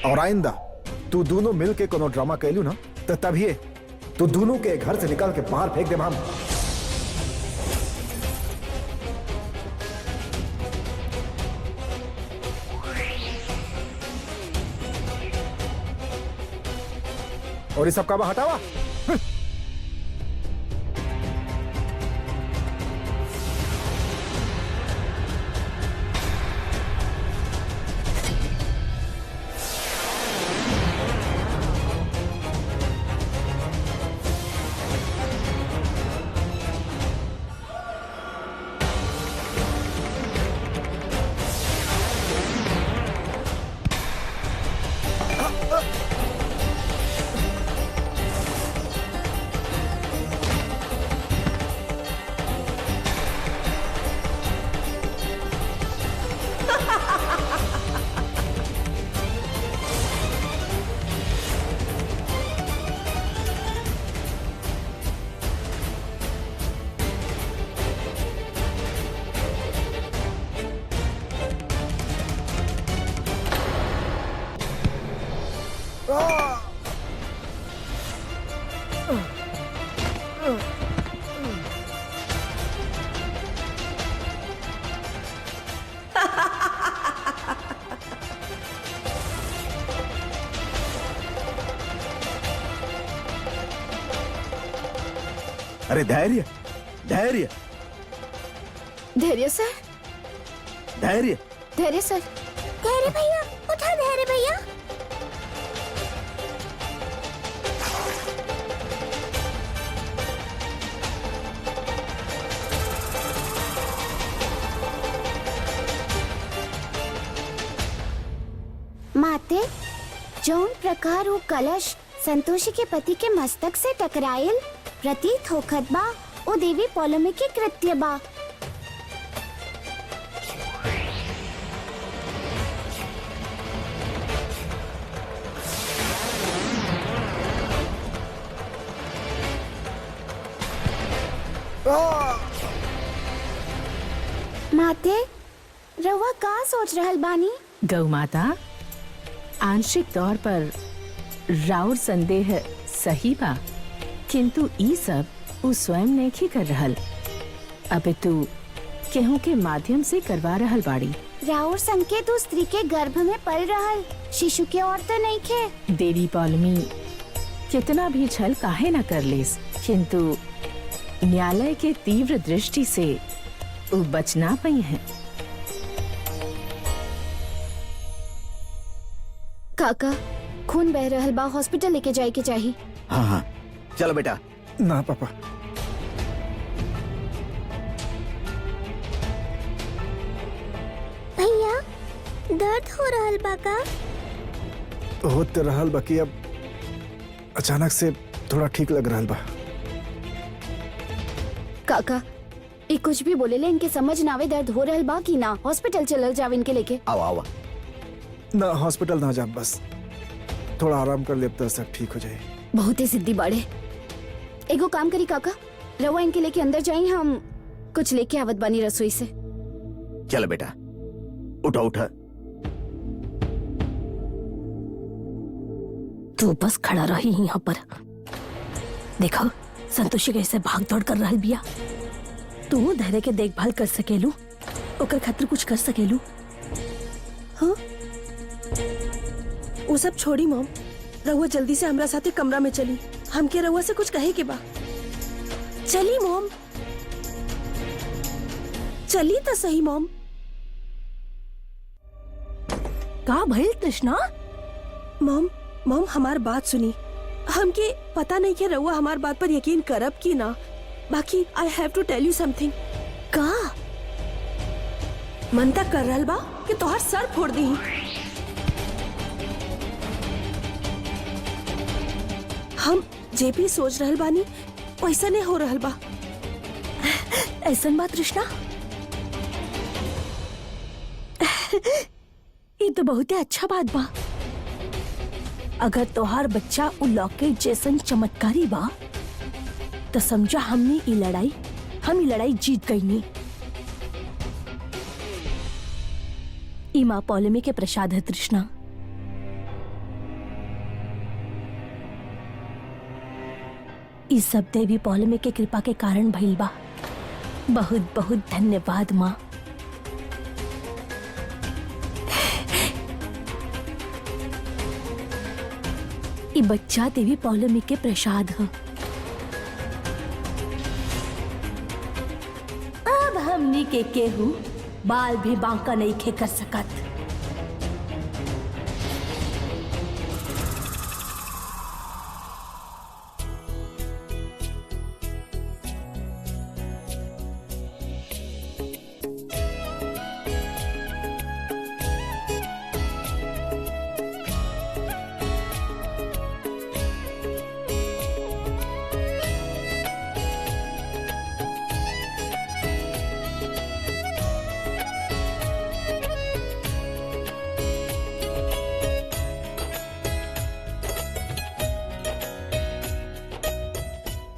और आइंदा तू दोनों मिल के कोनो ड्रामा कैलू ना तो तभी तू दोनों के घर से निकाल के बाहर फेंक दे हम। और ये सब काबा हटावा। अरे धैर्य धैर्य धैर्य सर, धैर्य। धैर्य सर। धैर्य भैया, उठा धैर्य भैया। माते, जौन प्रकार वो कलश संतोषी के पति के मस्तक से टकरायल प्रतीत होखत बा, वो देवी पौलोमी के कृत्य बा। माते, रवा का सोच रहल बानी? गौ माता, आंशिक तौर पर राउर संदेह सही बा, किंतु ई सब उ स्वयं नहीं कर रहल, अब तू केहू के माध्यम से करवा रहल बाड़ी। राउर संकेत उस स्त्री के गर्भ में पल रहल, शिशु के और तो नहीं खे। देवी पौलमी कितना भी छल काहे न कर लेस, किंतु न्यायालय के तीव्र दृष्टि से वो बच ना पाई है। काका, खून बह रहल बा, हॉस्पिटल लेके जाए के चाहिए। हाँ हाँ चलो बेटा। ना पापा, भैया दर्द हो रहल बा का? होते रहल बाकी अब अचानक से थोड़ा ठीक लग रहल बा। काका, ये कुछ भी बोले ले, इनके समझ ना आवे दर्द हो रहल बा कि ना। हॉस्पिटल चलल जाव इनके लेके। आओ आओ। ना हॉस्पिटल ना जा, बस थोड़ा आराम कर ले तो सब ठीक हो जाए। बहुत ही सिद्धि बाड़े। एगो काम करी काका, रवा इनके लेके अंदर जाई, हम कुछ लेके आवत बानी रसोई से। चलो बेटा, उठा उठा। तू बस खड़ा रही यहाँ पर। देखो संतोषी कैसे भाग दौड़ कर रहल बिया। तू धैर्य के देखभाल कर सकेलू, ओकर खातिर कुछ कर सकेलू। हाँ, वो सब छोड़ी मॉम, रहुआ जल्दी से हमरा साथे कमरा में चली। हमके रहुआ से कुछ कहे के बा। चली मॉम, चली तो सही मॉम। का भइल तृष्णा? मॉम मॉम हमार बात सुनी। हमके पता नहीं कि रहुआ हमार बात पर यकीन करब की ना, बाकी आई हैव टू टेल यू समथिंग। का? मन तक कर रहल बा कि तोहर सर फोड़ दी। हम जे भी सोच रहल बानी वैसा नहीं हो रहल बा। ऐसन बात तृष्णा? ये तो बहुत ही अच्छा बात बा। अगर तोहार बच्चा उ लॉकेट जैसन चमत्कारी बा तो समझा हम ई लड़ाई जीत गई नी। ई माँ पौलमी के प्रसाद है तृष्णा। ई सब देवी पौलमी के कृपा के कारण भइल बा। बहुत बहुत धन्यवाद माँ। ई बच्चा देवी पौलमी के प्रसाद है। अब हमनी के केहू बाल भी बांका नहीं खे कर सकत।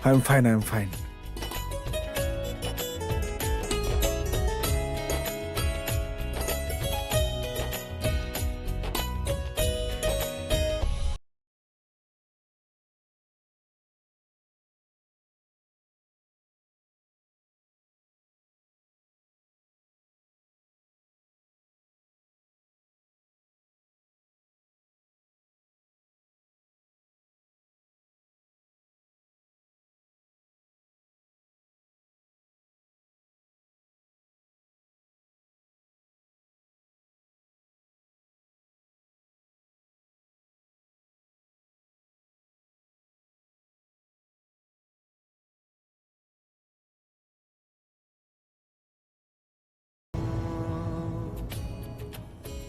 I'm fine, I'm fine.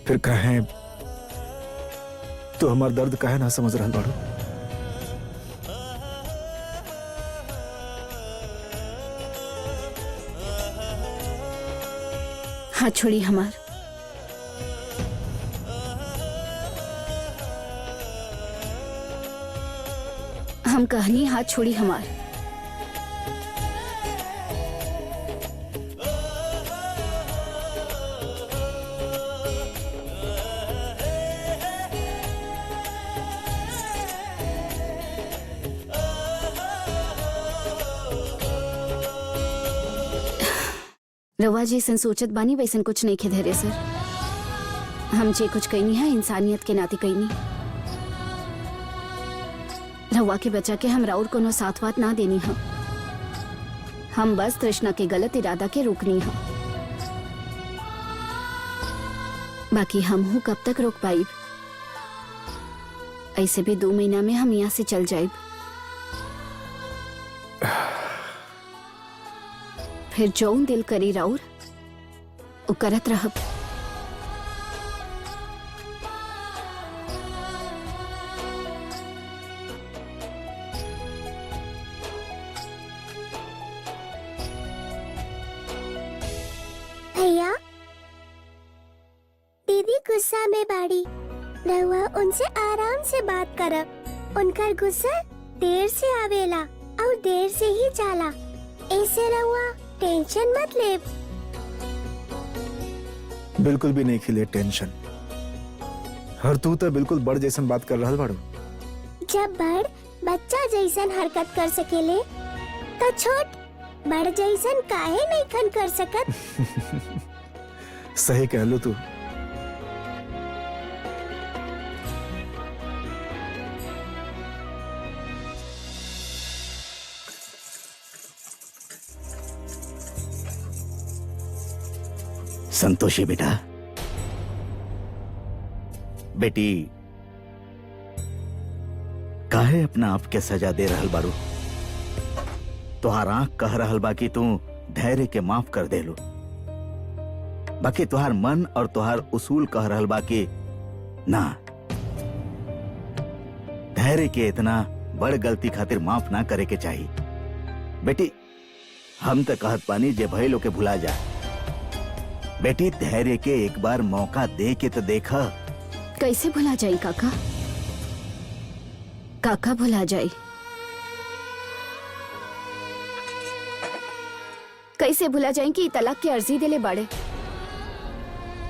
फिर कहें तो हमार दर्द काहे ना समझ रहा बाड़ू। हाथ छोड़ी हमार। हम कहनी हाथ छोड़ी हमार। रवा जैसन सोचत बानी वैसन कुछ नहीं खे धैर्य सर। हम जे कुछ कहनी है इंसानियत के नाते कहनी। रवा के बचा के हम राउर कोनो साथ वात ना देनी है। हम बस तृष्णा के गलत इरादा के रोकनी है। बाकी हम हूँ कब तक रोक पाई। ऐसे भी 2 महीना में हम यहाँ से चल जाए। फिर जौन दिल करी राउर उ करत रहब। भैया दीदी गुस्सा में बाड़ी, रहुआ उनसे आराम से बात करब। उनका गुस्सा देर से आवेला और देर से ही जाला। ऐसे रहुआ टेंशन मत ले। बिल्कुल भी नहीं खिले टेंशन। हर तू तो बिल्कुल बड़ जैसन बात कर रहल बाड़ू। जब बड़ बच्चा जैसन हरकत कर सकेले तो छोट बड़ जैसन काहे नहीं खन कर सकत। सही कहलू तू। संतोषी बेटा, बेटी काहे अपना आप के सजा दे रहल बारू। तुहार आंख कह रहल बा कि तू धैर्य के माफ कर देलू, बाकी तुहार मन और तुहार उसूल कह रहल बा कि ना, धैर्य के इतना बड़ गलती खातिर माफ ना करे के चाहिए। बेटी हम तो कहत पानी जे भइलो के भुला जा। बेटी धैर्य के एक बार मौका दे के तो देखा। कैसे भुला जाई काका? काका भुला जाई? कैसे भुला जाए कि तलाक की अर्जी दिले बाड़े?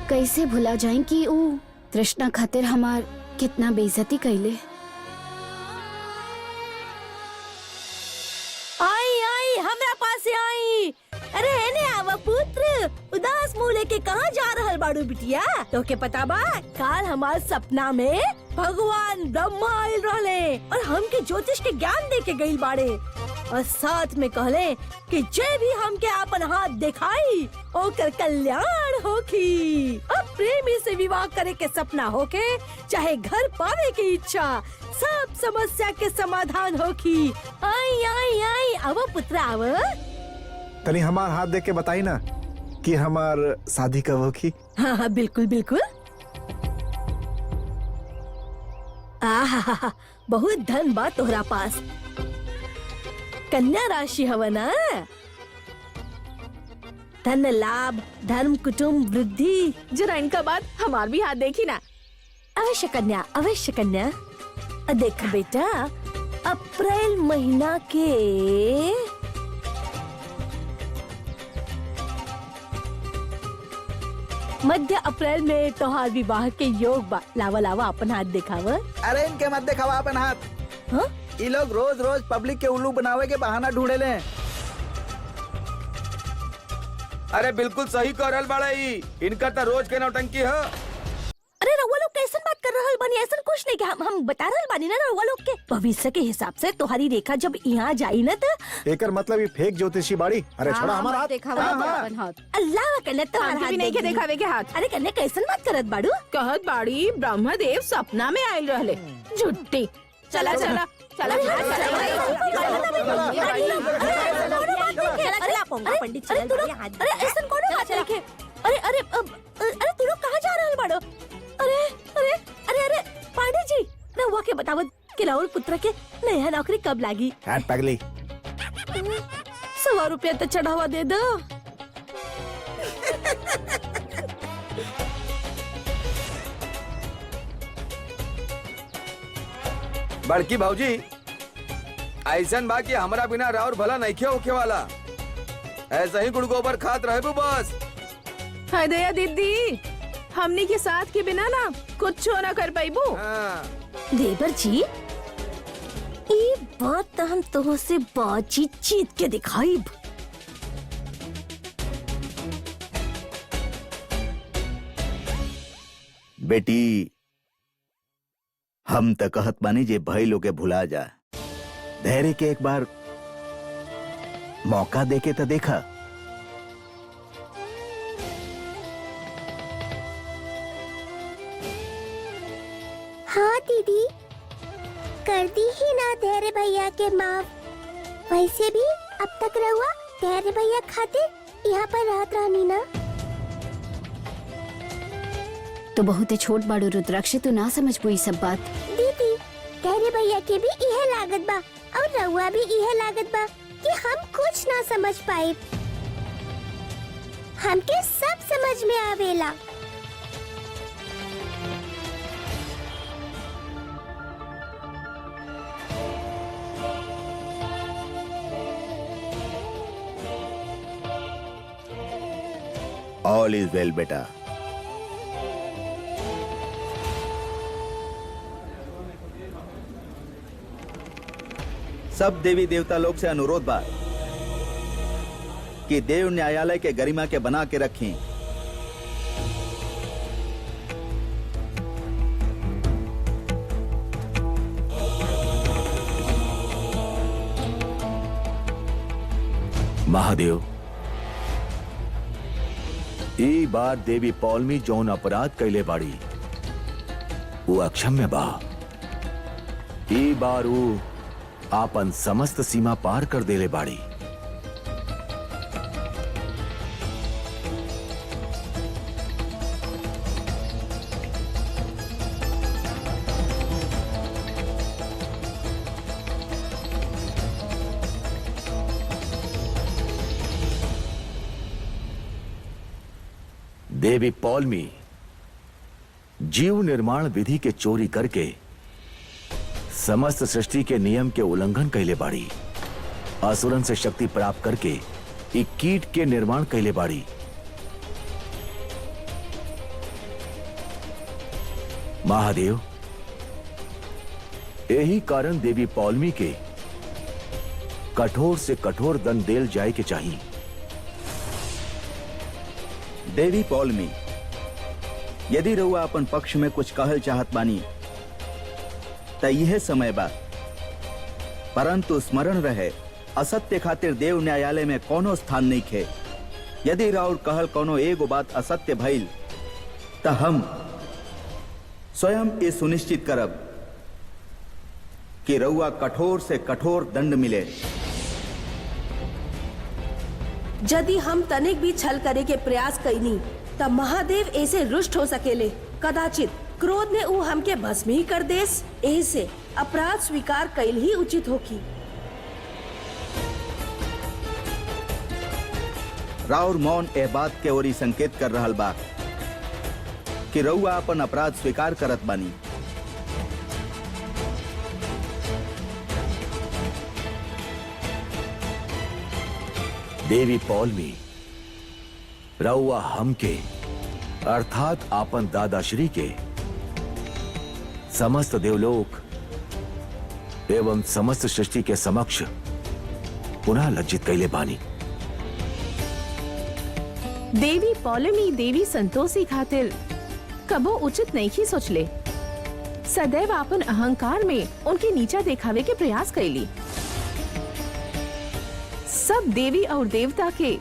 कैसे भुला जाए कि ऊ तृष्णा खातिर हमार कितना बेइज्जती कैले? पुत्र उदास मुंह लेके कहाँ जा रहल बाड़ू बिटिया? तो के पता बा काल हमार सपना में भगवान ब्रह्मा आयल रहले और हमके ज्योतिष के ज्ञान दे के गइल बाड़े और साथ में कहले कि जे भी हमके अपन हाथ दिखाई ओकर कल्याण होखी। अब प्रेमी से विवाह करे के सपना होके चाहे घर पावे की इच्छा, सब समस्या के समाधान होखी। आई आई आई अब पुत्र आव। तनी हमार हाथ देख के बताई ना कि हमार शादी कब होगी। हाँ हाँ बिल्कुल बिल्कुल। आहा बहुत धन बा तोहरा पास। कन्या राशि हवा ना, धन लाभ धर्म कुटुंब वृद्धि। जरा इनका बात हमार भी हाथ देखी ना। अवश्य कन्या अवश्य कन्या। देख बेटा अप्रैल महीना के मध्य अप्रैल में तोहार विवाह के योग बा। लावा लावा अपन हाथ दिखाव। अरे इनके मत दिखावा अपन हाथ। हाँ? ये लोग रोज रोज पब्लिक के उल्लू बनावे के बहाना ढूंढे ले। अरे बिल्कुल सही कह रहल बाड़ा ई। इनका तो रोज के नौटंकी है। अरे रउआ लोग कैसन बात कर रहल बानी? ऐसा कुछ नहीं कि हम बता रहल बानी ना रउआ लोग के भविष्य के हिसाब से तुम्हारी रेखा जब यहाँ जाई ना तो एकर मतलब ये फेक ज्योतिषी बाड़ी। अरे छोड़ा हमारा हाथ। अल्लाह कन्या तुम्हारा हाथ नहीं के देख देखावे के हाथ। अरे कन्या कैसन बात करत बाड़ू? कहत बाड़ी ब्रह्मदेव सपना में आयल रहले। झुट्टी। चला चला चला पंडित अरे ऐसा कौन बात है? अरे अरे अरे तू लोग कहाँ जा रहल बाड़ो? अरे अरे अरे अरे पांडे जी रउआ के बतावत कि राहुल पुत्र के नया नौकरी कब लागी? हट पगली। 100 रुपया तो चढ़ावा दे दो। बड़की भाऊजी ऐसन बा कि हमरा बिना राउर भला नहीं होके वाला। ऐसा ही गुड़ गोबर खात रहे बस। हाय दया दीदी हमने के साथ के बिना ना कुछ ना कर पाईबू। देवर जी ये बात तो हम तो से बातचीत जीत के दिखाई। बेटी हम त कहत बानी जे भाई लोग के भुला जा। धैर्य के एक बार मौका देके तो देखा। हाँ दीदी कर दी ही ना धैर्य भैया के माफ। वैसे भी अब तक रहुआ धैर्य भैया खातिर यहाँ पर रहत रहनी ना। तो बहुत छोट बाड़ू रुद्राक्ष, तू ना समझ पाई सब बात। दीदी धैर्य भैया के भी यह लागत बा और रहुआ भी यह लागत बा कि हम कुछ ना समझ पाए। हमके सब समझ में आवेला। ऑल इज वेल बेटा। सब देवी देवता लोग से अनुरोध बा कि देव न्यायालय के गरिमा के बना के रखें। महादेव ई बार देवी पौलमी जौन अपराध कैले बाड़ी वो अक्षम्य बा। ई बार वो आपन समस्त सीमा पार कर देले बाड़ी। देवी पौलमी जीव निर्माण विधि के चोरी करके समस्त सृष्टि के नियम के उल्लंघन कैले बाड़ी। असुरन से शक्ति प्राप्त करके एक कीट के निर्माण कैले बाड़ी। महादेव यही कारण देवी पौलमी के कठोर से कठोर दंड देल जाए के चाहिए। देवी पौलमी, यदि रउआ अपन पक्ष में कुछ कहल चाहत बानी त यह समय बा, परंतु स्मरण रहे असत्य खातिर देव न्यायालय में कोनो स्थान नहीं खे। यदि राउर कहल कोनो एगो बात असत्य भइल त हम स्वयं ये सुनिश्चित करब कि रउआ कठोर से कठोर दंड मिले। यदि हम तनिक भी छल करे के प्रयास कईनी तब महादेव ऐसे रुष्ट हो सकेले। कदाचित क्रोध ने ऊ हमके भस्म ही कर देस। ऐसे अपराध स्वीकार कैल ही उचित होगी। राउर मौन ए बात के ओरी संकेत कर रहल बा कि रउआ अपन अपराध स्वीकार करत बानी। देवी पौलमी, रउआ हमके अर्थात आपन दादाश्री के समस्त देवलोक एवं समस्त सृष्टि के समक्ष पुनः लज्जित कैले बानी। देवी पौलमी देवी संतोषी खातिर कबो उचित नहीं ही सोचले। सदैव अपन अहंकार में उनके नीचा दिखावे के प्रयास कैली। सब देवी और देवता के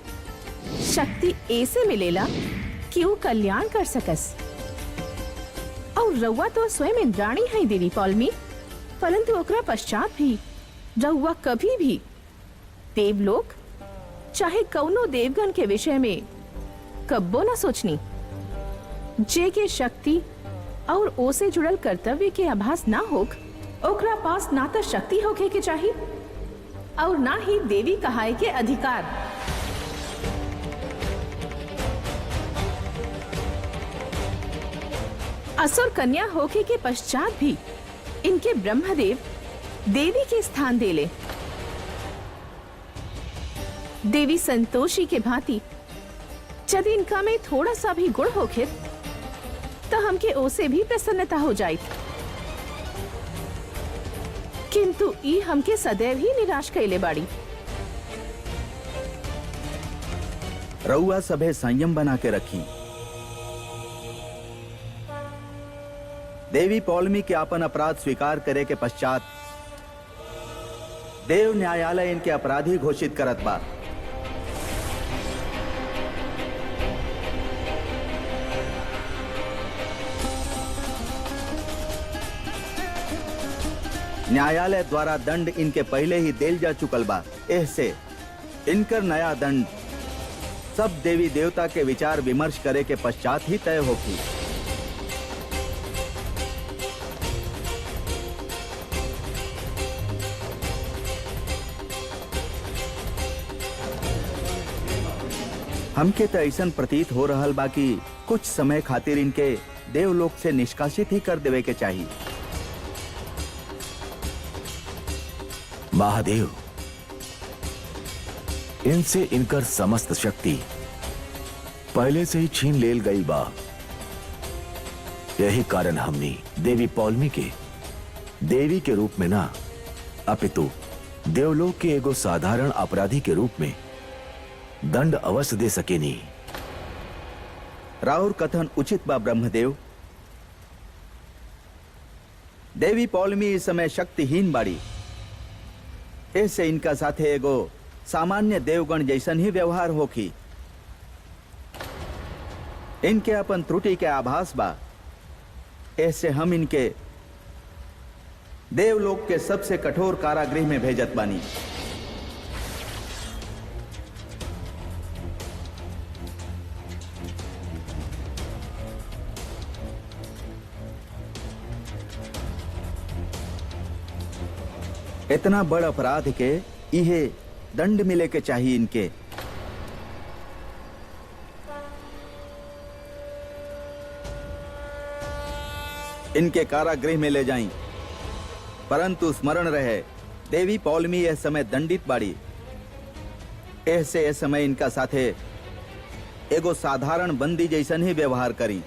शक्ति ऐसे मिलेला कि वो कल्याण कर सकस। और रउआ तो स्वयं इंद्राणी है देवी पौलमी, परंतु ओकरा पश्चात भी रउआ कभी भी देवलोक चाहे कौनो देवगण के विषय में कब्बो न सोचनी। जे के शक्ति और ओ से जुड़ल कर्तव्य के आभास ना होक, ओकरा पास ना तो शक्ति होके के चाहिए और ना ही देवी कहाय के अधिकार। असुर कन्या होके के पश्चात भी इनके ब्रह्मदेव देवी के स्थान देले। देवी संतोषी के भांति यदि इनका में थोड़ा सा भी गुण होखे तो हमके ओसे भी प्रसन्नता हो जाए, किंतु ई हमके सदैव ही निराश कैले बाड़ी। रउआ सभे संयम बना के रखी। देवी पौलमी के अपन अपराध स्वीकार करे के पश्चात देव न्यायालय इनके अपराधी घोषित करत बा। न्यायालय द्वारा दंड इनके पहले ही देल जा चुकल बा। ऐसे इनकर नया दंड सब देवी देवता के विचार विमर्श करे के पश्चात ही तय होगी। हमके तो ऐसा प्रतीत हो रहल बा कि कुछ समय खातिर इनके देवलोक से निष्कासित ही कर देवे के चाहिए। महादेव, इनसे इनकर समस्त शक्ति पहले से ही छीन लेल गई बा। यही कारण हमने देवी पौलमी के देवी के रूप में ना अपितु देवलोक के एगो साधारण अपराधी के रूप में दंड अवश्य दे सकेनी। राउर कथन उचित बा ब्रह्मदेव। देवी पौलमी इस समय शक्तिहीन बाड़ी। ऐसे इनका साथे एगो सामान्य देवगण जैसन ही व्यवहार होखी। इनके अपन त्रुटि के आभास बा। ऐसे हम इनके देवलोक के सबसे कठोर कारागृह में भेजत बानी। इतना बड़ अपराध के इहे दंड मिले के चाहिए इनके। इनके कारागृह में ले जाएं, परंतु स्मरण रहे देवी पौलमी यह समय दंडित बाड़ी। ऐसे इस समय इनका साथे एगो साधारण बंदी जैसन ही व्यवहार करी।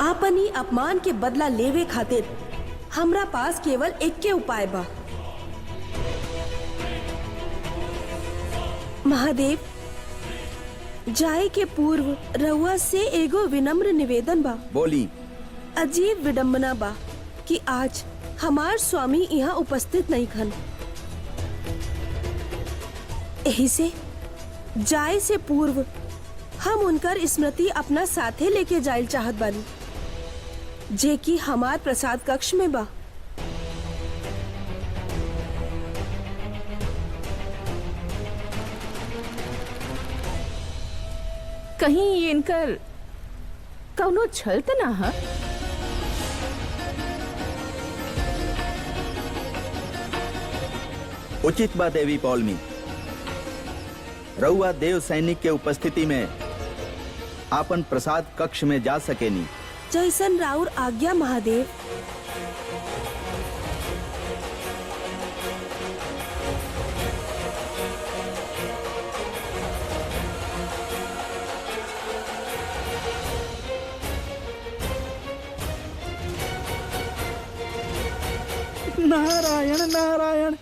आपनी अपमान के बदला लेवे खातिर हमरा पास केवल एक के उपाय बा। महादेव, जाए के पूर्व रउआ से एगो विनम्र निवेदन बा। बोली। अजीब विडम्बना बा कि आज हमार स्वामी यहाँ उपस्थित नहीं खन। यही से जाए से पूर्व हम उनकर स्मृति अपना साथे लेके जाइल चाहत बानी, जे कि हमार प्रसाद कक्ष में बा। कहीं ये इनकर कौनो छल त ना है? उचित बा देवी पौलमी, रउआ देव सैनिक के उपस्थिति में आपन प्रसाद कक्ष में जा सकेनी। जैसन राउर आज्ञा महादेव। नारायण नारायण,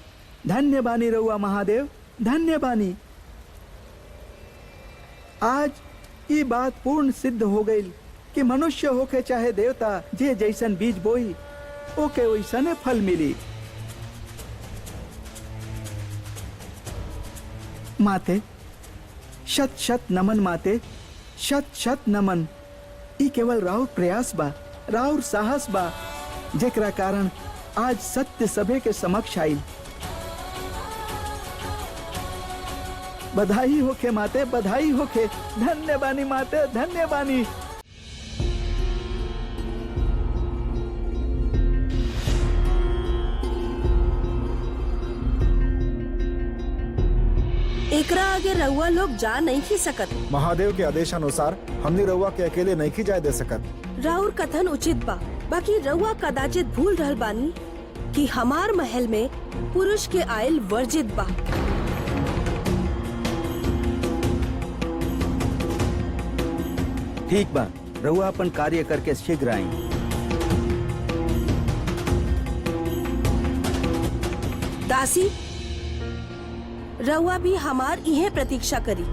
धन्य बानी रउआ महादेव, धन्य बानी। आज ये बात पूर्ण सिद्ध हो गई कि मनुष्य होके चाहे देवता, जे जैसन बीज बोई ओके वैसने फल मिली। माते शत शत नमन, माते शत शत नमन। ई केवल राउर प्रयास बा, राउर साहस बा, जेकरा कारण आज सत्य सभे के समक्ष आई। बधाई होके माते, बधाई होके। धन्य बानी माते, धन्य बानी। एकरा आगे रउआ लोग जा नहीं खी सकत। महादेव के आदेशानुसार हमने रउआ के अकेले नहीं की जाए दे सकत। राउर कथन उचित बा, बाकी रउआ कदाचित भूल रहल बानी कि हमार महल में पुरुष के आयल वर्जित बा। ठीक बा, रउआ अपन कार्य करके शीघ्र आई। दासी, रउआ भी हमार इहे प्रतीक्षा करी।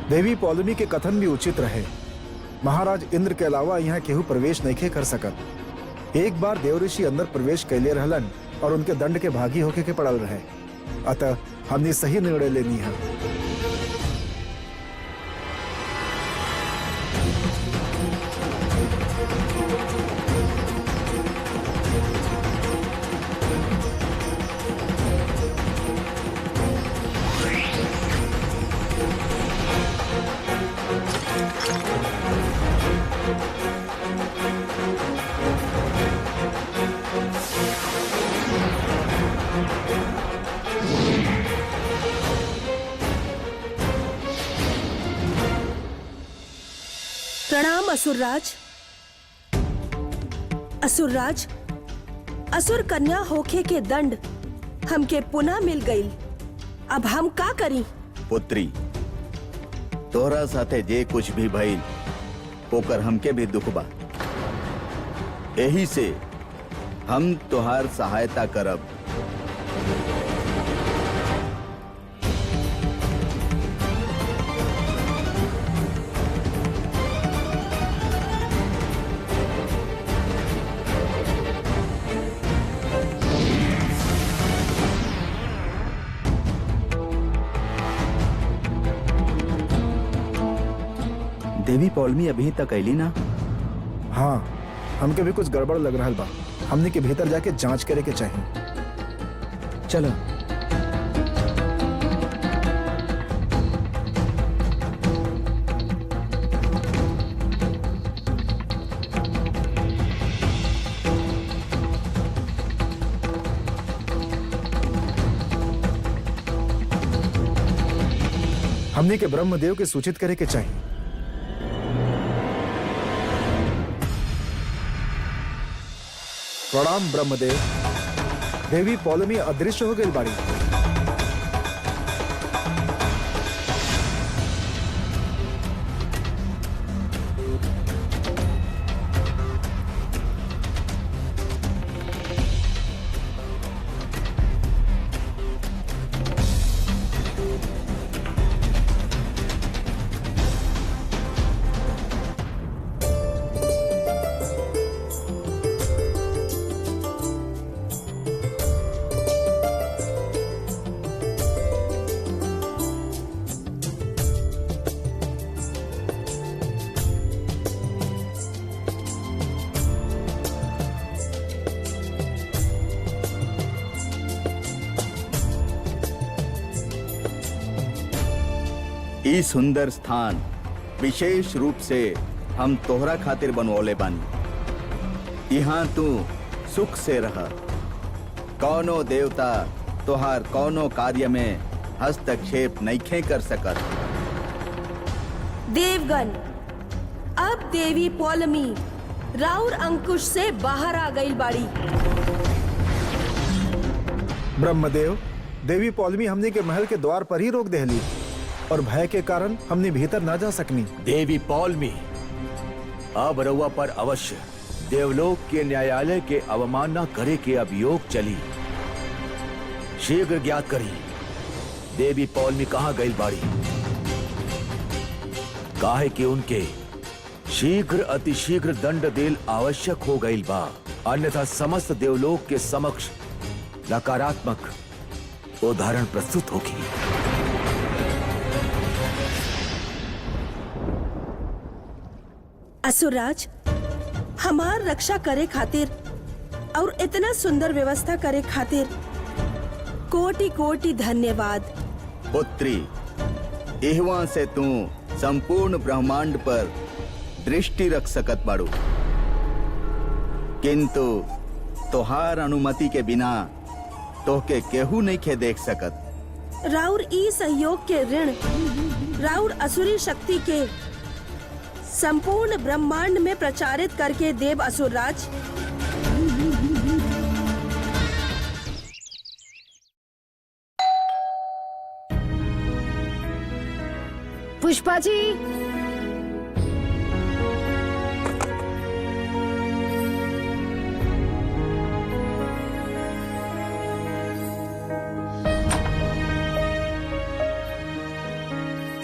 देवी पौलमी के कथन भी उचित रहे। महाराज इंद्र के अलावा यहाँ केहू प्रवेश नहीं कर सकत। एक बार देवऋषि अंदर प्रवेश कैले रहलन और उनके दंड के भागी होके के पड़ल रहे। अतः हमने सही निर्णय लेनी है। प्रणाम असुरराज। असुरराज, असुर कन्या होखे के दंड हमके पुनः मिल गई। अब हम का करी? पुत्री, तोहरा साथे जे कुछ भी भइल ओकर हमके भी दुख बा। यही से हम तोहार सहायता करब। देवी पौलमी अभी तक ऐली ना? हाँ, हमके भी कुछ गड़बड़ लग रहा बा। हमने के भीतर जाके जांच करे के चाहिए। चलो। हमने के ब्रह्मदेव के सूचित करे के चाहिए। प्रणाम ब्रह्मदेव। देवी पौलमी अदृश्य हो गई बाड़ी। ई सुंदर स्थान विशेष रूप से हम तोहरा खातिर बनवले बानी। यहाँ तू सुख से रह। कौनो देवता तोहार कौनो कार्य में हस्तक्षेप नइखे कर सकत। देवगन, अब देवी पौलमी राउर अंकुश से बाहर आ गई बाड़ी। ब्रह्मदेव, देवी पौलमी हमने के महल के द्वार पर ही रोक देहली और भय के कारण हमने भीतर ना जा सकनी। देवी पौलमी, अब रउआ पर अवश्य देवलोक के न्यायालय के अवमानना करे के अभियोग चली। शीघ्र ज्ञात करी देवी पौलमी कहाँ गई बाड़ी। काहे कि उनके शीघ्र अतिशीघ्र दंड देल आवश्यक हो गई बा, अन्यथा समस्त देवलोक के समक्ष नकारात्मक उदाहरण प्रस्तुत होगी। असुरराज, हमार रक्षा करे खातिर और इतना सुंदर व्यवस्था करे खातिर कोटि कोटि धन्यवाद। पुत्री, इहवा से तू संपूर्ण ब्रह्मांड पर दृष्टि रख सकत बाड़ू, किंतु तोहार अनुमति के बिना तोहके केहू नहीं खे देख सकत। राउर ई सहयोग के ऋण राउर असुरी शक्ति के संपूर्ण ब्रह्मांड में प्रचारित करके देव असुरराज। पुष्पा जी,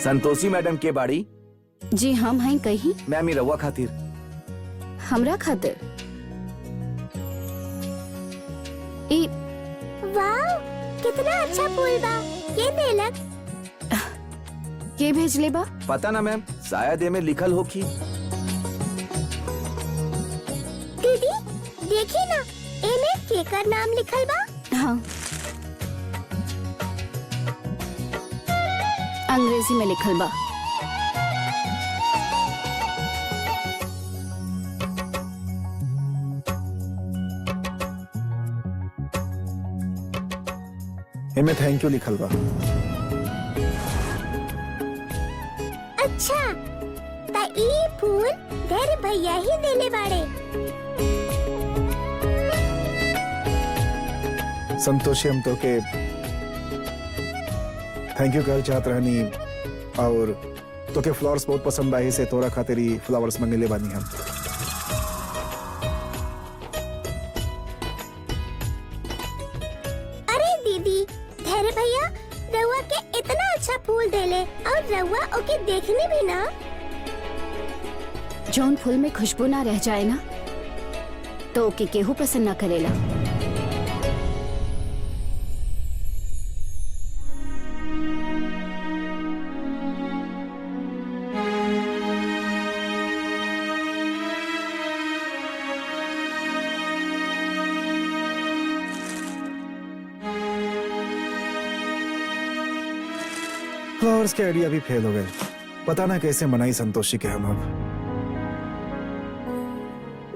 संतोषी मैडम के बाड़ी। जी हम हैं कहीं मैम ही रउआ खातिर। हमरा खातिर। ई वाह, कितना अच्छा फूल बा। ये देलक। के भेजले बा? पता ना मैम, शायद एमे लिखल होखी। दीदी देखी ना, एमे केकर नाम लिखल बा। हाँ, अंग्रेजी में लिखल बा। इनमें थैंक यू लिखल बा। अच्छा, ता ई फूल धैर्य भैया ही देले बाड़े। संतोषी, हम तो के थैंक यू कहल चाहत रहनी और तो के फ्लावर्स बहुत पसंद आई से तोरा खातिर ही फ्लावर्स मंगले बानी हम। अरे दीदी, धैर्य भैया रउआ के इतना अच्छा फूल देले और रउआ ओके देखने भी ना। जौन फूल में खुशबू ना रह जाए ना, तो ओके केहू पसंद ना करेला। फ्लावर्स के आइडिया भी फेल हो गए। पता ना कैसे मनाई संतोषी के हम अब।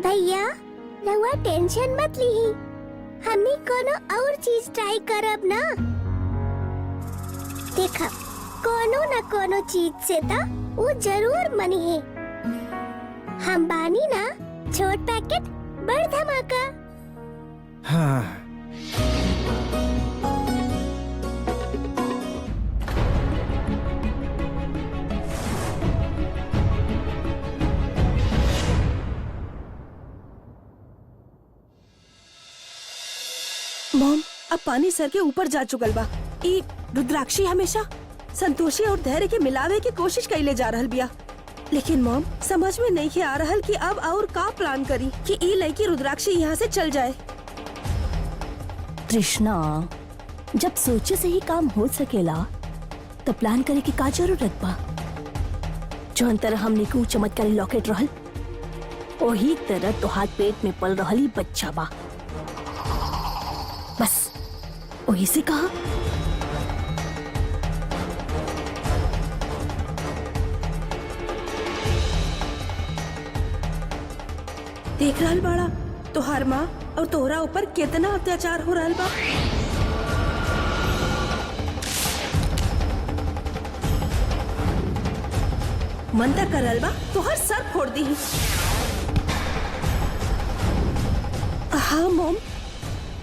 भैया रउआ टेंशन मत लीही, हमनी कोनो और चीज ट्राई करब ना। देखा, कोनो न कोनो चीज से ता वो जरूर मनी है। हम बानी ना, छोट पैकेट बड़ धमाका। हाँ, मॉम, अब पानी सर के ऊपर जा चुकल बा। ई रुद्राक्षी हमेशा संतोषी और धैर्य के मिलावे की कोशिश कैले जा रहल बिया, लेकिन मॉम समझ में नहीं आ रहल कि अब और का प्लान करी कि ई लड़की रुद्राक्षी यहाँ से चल जाए। कृष्णा, जब सोचे से ही काम हो सकेला तो प्लान करे की का जरूरत बा। जौन तरह हमने को चमत्कारी लॉकेट रहल, वही तरह तो हाथ पेट में पल रहल ही बच्चा बा। बस वही से कहा। देख रहल बाड़ा तोहार माँ और तोहरा ऊपर कितना अत्याचार हो रहल बा। मन तक करल बा तोहर सर फोड़ दी। हाँ मॉम,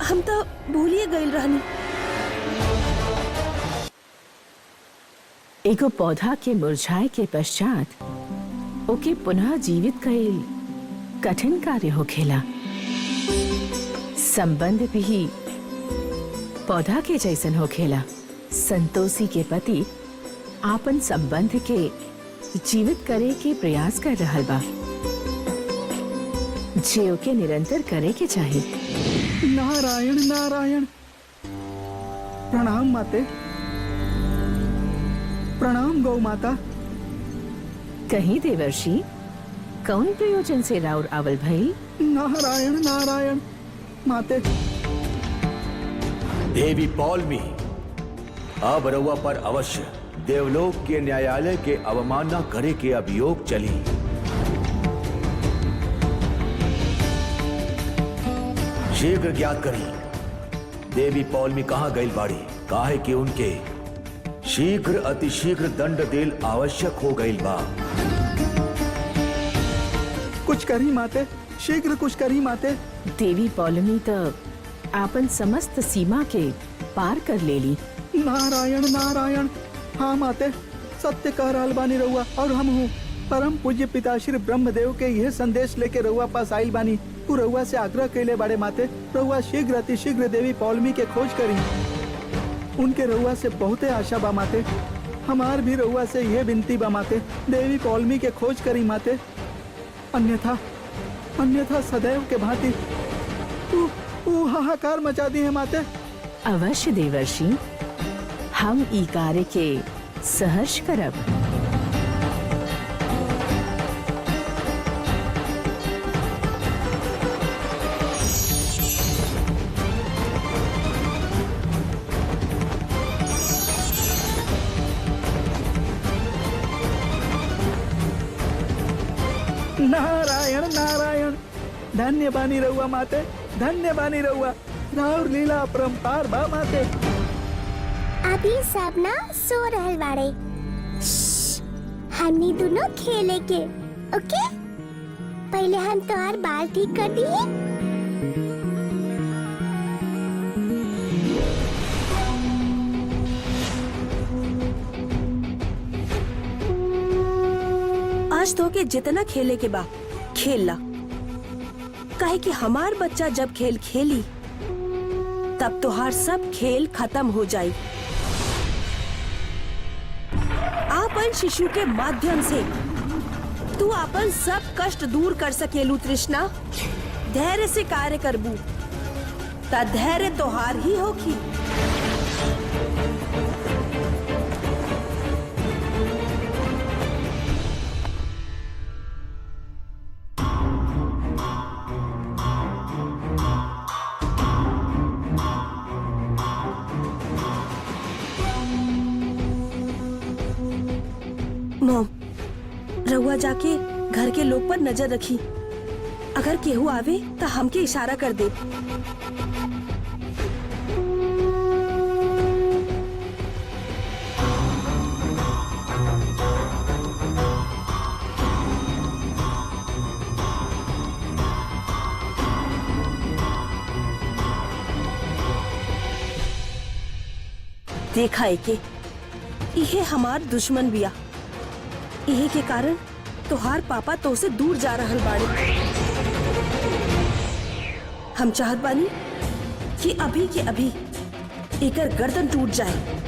हम तो भूलिए गइल रहनी। एगो पौधा के मुरझाए के पश्चात ओके पुनः जीवित कईल कठिन कार्य होखेला। संबंध भी पौधा के जैसन होखेला। संतोषी के पति आपन संबंध के जीवित करे के प्रयास कर रहल बा, जे ओके निरंतर करे के चाही। नारायण नारायण। प्रणाम माते, प्रणाम गौ माता। कहीं देवर्षि, कौन प्रयोजन से राउर आवल भई? नारायण नारायण माते। देवी पौलमी, अब रउआ पर अवश्य देवलोक के न्यायालय के अवमानना करे के अभियोग चली। शीघ्र ज्ञात करी देवी पौलमी कहाँ गई बाड़ी, काहे कि उनके शीघ्र अतिशीघ्र दंड देल आवश्यक हो गई बा। कुछ करी माते, शीघ्र कुछ करी माते। देवी पौलमी तो आपन समस्त सीमा के पार कर लेली। नारायण नारायण। हाँ माते, सत्य कह रहल बानी रउआ, और हम हूँ परम पूज्य पिताश्री ब्रह्मदेव के यह संदेश लेके रउआ पास आइल बानी। तू रउआ से आग्रह कैले बाड़े माते, रउआ शीघ्र अतिशीघ्र देवी पौलमी के खोज करी। उनके रउआ से बहुते आशा बा माते। हमार भी रउआ से यह विनती बा माते, देवी पौलमी के खोज करी माते। अन्यथा अन्यथा सदैव के भांति तू हाहाकार मचा दी है माते। अवश्य देवर्षि, हम ई कार्य के सहर्ष करब। नारायण नारायण। धन्य बानी रउआ माते, धन्य बानी रउआ। राउर लीला अपरंपार बा माते। अभी सब ना सो रहल बाड़े। श्श्श, हमनी दोनों खेले के, ओके? पहले हम तोहार बाल ठीक कर दिए। आज तो के जितना खेले के बा खेल ला, काहे कि हमार बच्चा जब खेल खेली तब तोहार सब खेल खत्म हो जाई। आपन शिशु के माध्यम से तू आपन सब कष्ट दूर कर सकेलू तृष्णा। धैर्य से कार्य करबू ता धैर्य तोहार ही होखी। मॉम, रउआ जाके घर के लोग पर नजर रखी। अगर केहू आवे तो हमके इशारा कर दे। देखा है कि इहे हमार दुश्मन बिया। इहे के कारण तोहार पापा तो से दूर जा रहल बाड़े। हम चाहत बानी कि अभी के अभी एकर गर्दन टूट जाए।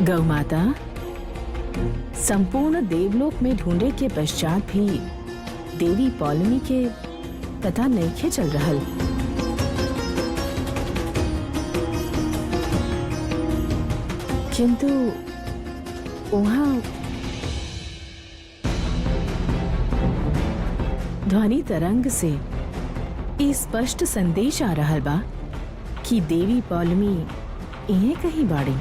गौ माता, संपूर्ण देवलोक में ढूंढे के पश्चात भी देवी पौलमी के पता नहीं के चल रहल। किंतु वहाँ ध्वनि तरंग से ई स्पष्ट संदेश आ रहल बा कि देवी पौलमी इन्हें कहीं बाड़ी।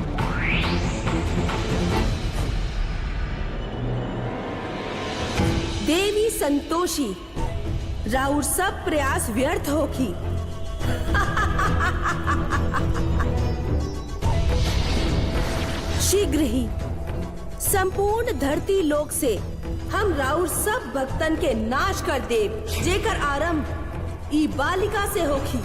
देवी संतोषी, राउर सब प्रयास व्यर्थ होगी। शीघ्र ही संपूर्ण धरती लोक से हम राउर सब भक्तन के नाश कर देव, जेकर आरंभ ई बालिका से होगी।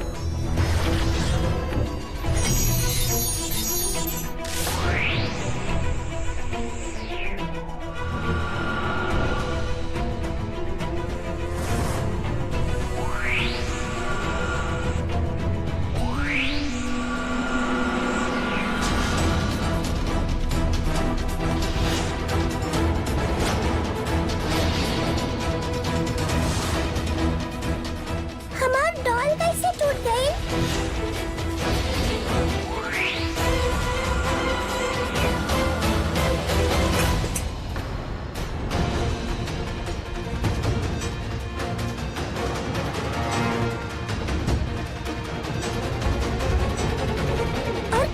हमार डॉल कैसे टूट गई? और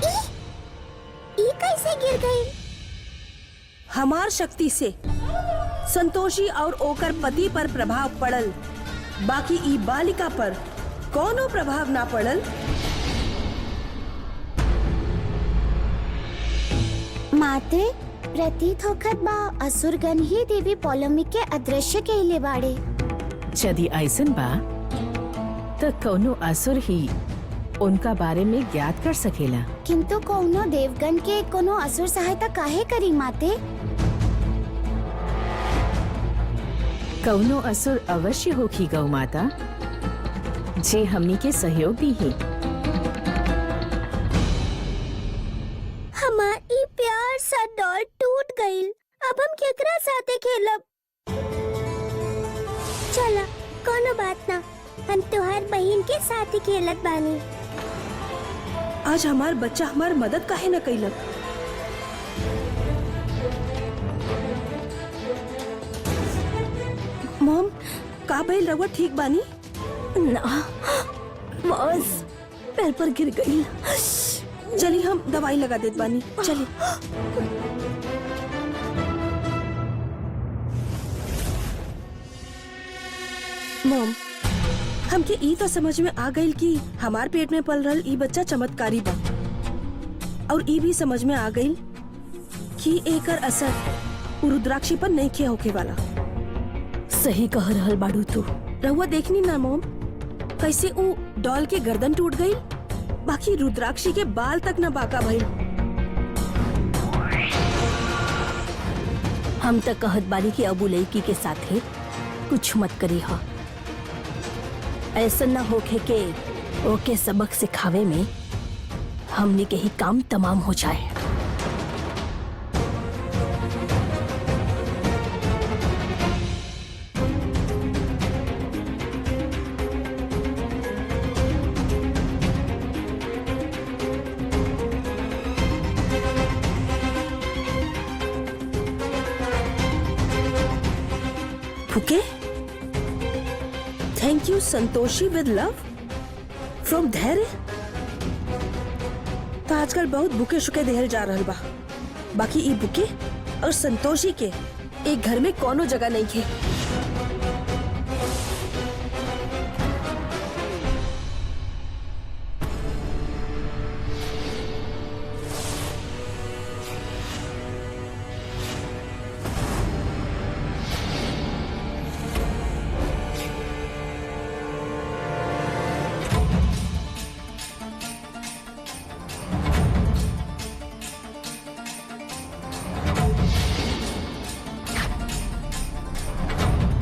ई कैसे गिर गई? हमार शक्ति से संतोषी और ओकर पति पर प्रभाव पड़ल, बाकी ई बालिका पर कोनो प्रभाव ना पड़ल। माते प्रतीत होखत बा असुरगण ही देवी पौलमी के अदृश्य कहले बाड़े। यदि ऐसन बा तो कौनो असुर ही उनका बारे में ज्ञात कर सकेला। किंतु कौनो देवगण के कोनो असुर सहायता काहे करी माते? कौनो असुर अवश्य होगी गौ माता, जे हमनी के सहयोग दी ही। हमार ई प्यार सा डॉल टूट गईल। अब हम केकरा साथे खेलब? चला कोनो बात ना, हम तुहार बहन के साथ ही खेलत बानी। आज हमार बच्चा हमार मदद काहे न कैलक। मॉम, का भइल, रउआ ठीक बानी? ना बस पैर पर गिर गई। चली हम दवाई लगा देत बानी, चली। मॉम, हमके ई तो समझ में आ गई कि हमार पेट में पल रहल ई बच्चा चमत्कारी बा, और ई भी समझ में आ गई कि एकर असर उ रुद्राक्षी पर नहीं किया होके वाला। सही कह रहल बाड़ू तू। रहुआ देखनी ना मॉम, कैसे उ डॉल के गर्दन टूट गई, बाकी रुद्राक्षी के बाल तक न बाका भइल। हम तक कहत बानी कि अबू लड़की के साथे कुछ मत करी हा। ऐसा न होके के ओके सबक सिखावे में हमने के ही काम तमाम हो जाए। फुके, थैंक यू संतोषी विद लव फ्रॉम धैर्य। तो आजकल बहुत बुके शुके देहल जा रहल बा, बाकी ई बुके और संतोषी के एक घर में कोनो जगह नहीं थे।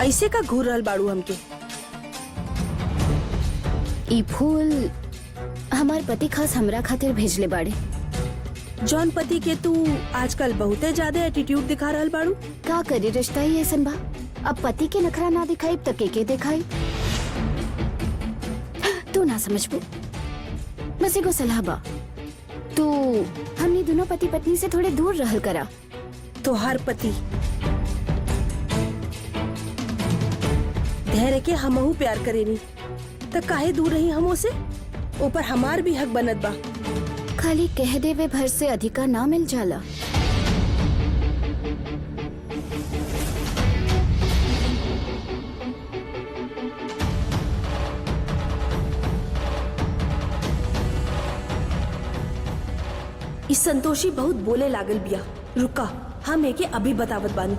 ऐसे का घूर रहल बाड़ू हमके? ई फूल हमार पति खास हमरा खातिर भेजले बाड़े। जौन पति के तू आजकल बहुते ज्यादा एटीट्यूड दिखा रहल बाड़ू। का करे रिश्ता ही ऐसन बा। अब पति के नखरा ना दिखाई तो के दिखाई। तू ना समझबू, बस एगो सलाह बा, तू हमनी दोनों पति पत्नी से थोड़े दूर रहल करा। तोहार पति धैर्य के हमहू प्यार करेनी तो काहे दूर रही हमो से। ऊपर हमार भी हक बनत बा। खाली कह देवे भर से अधिकार ना मिल जाला। इस संतोषी बहुत बोले लागल बिया। रुका, हम एके अभी बतावत बानी।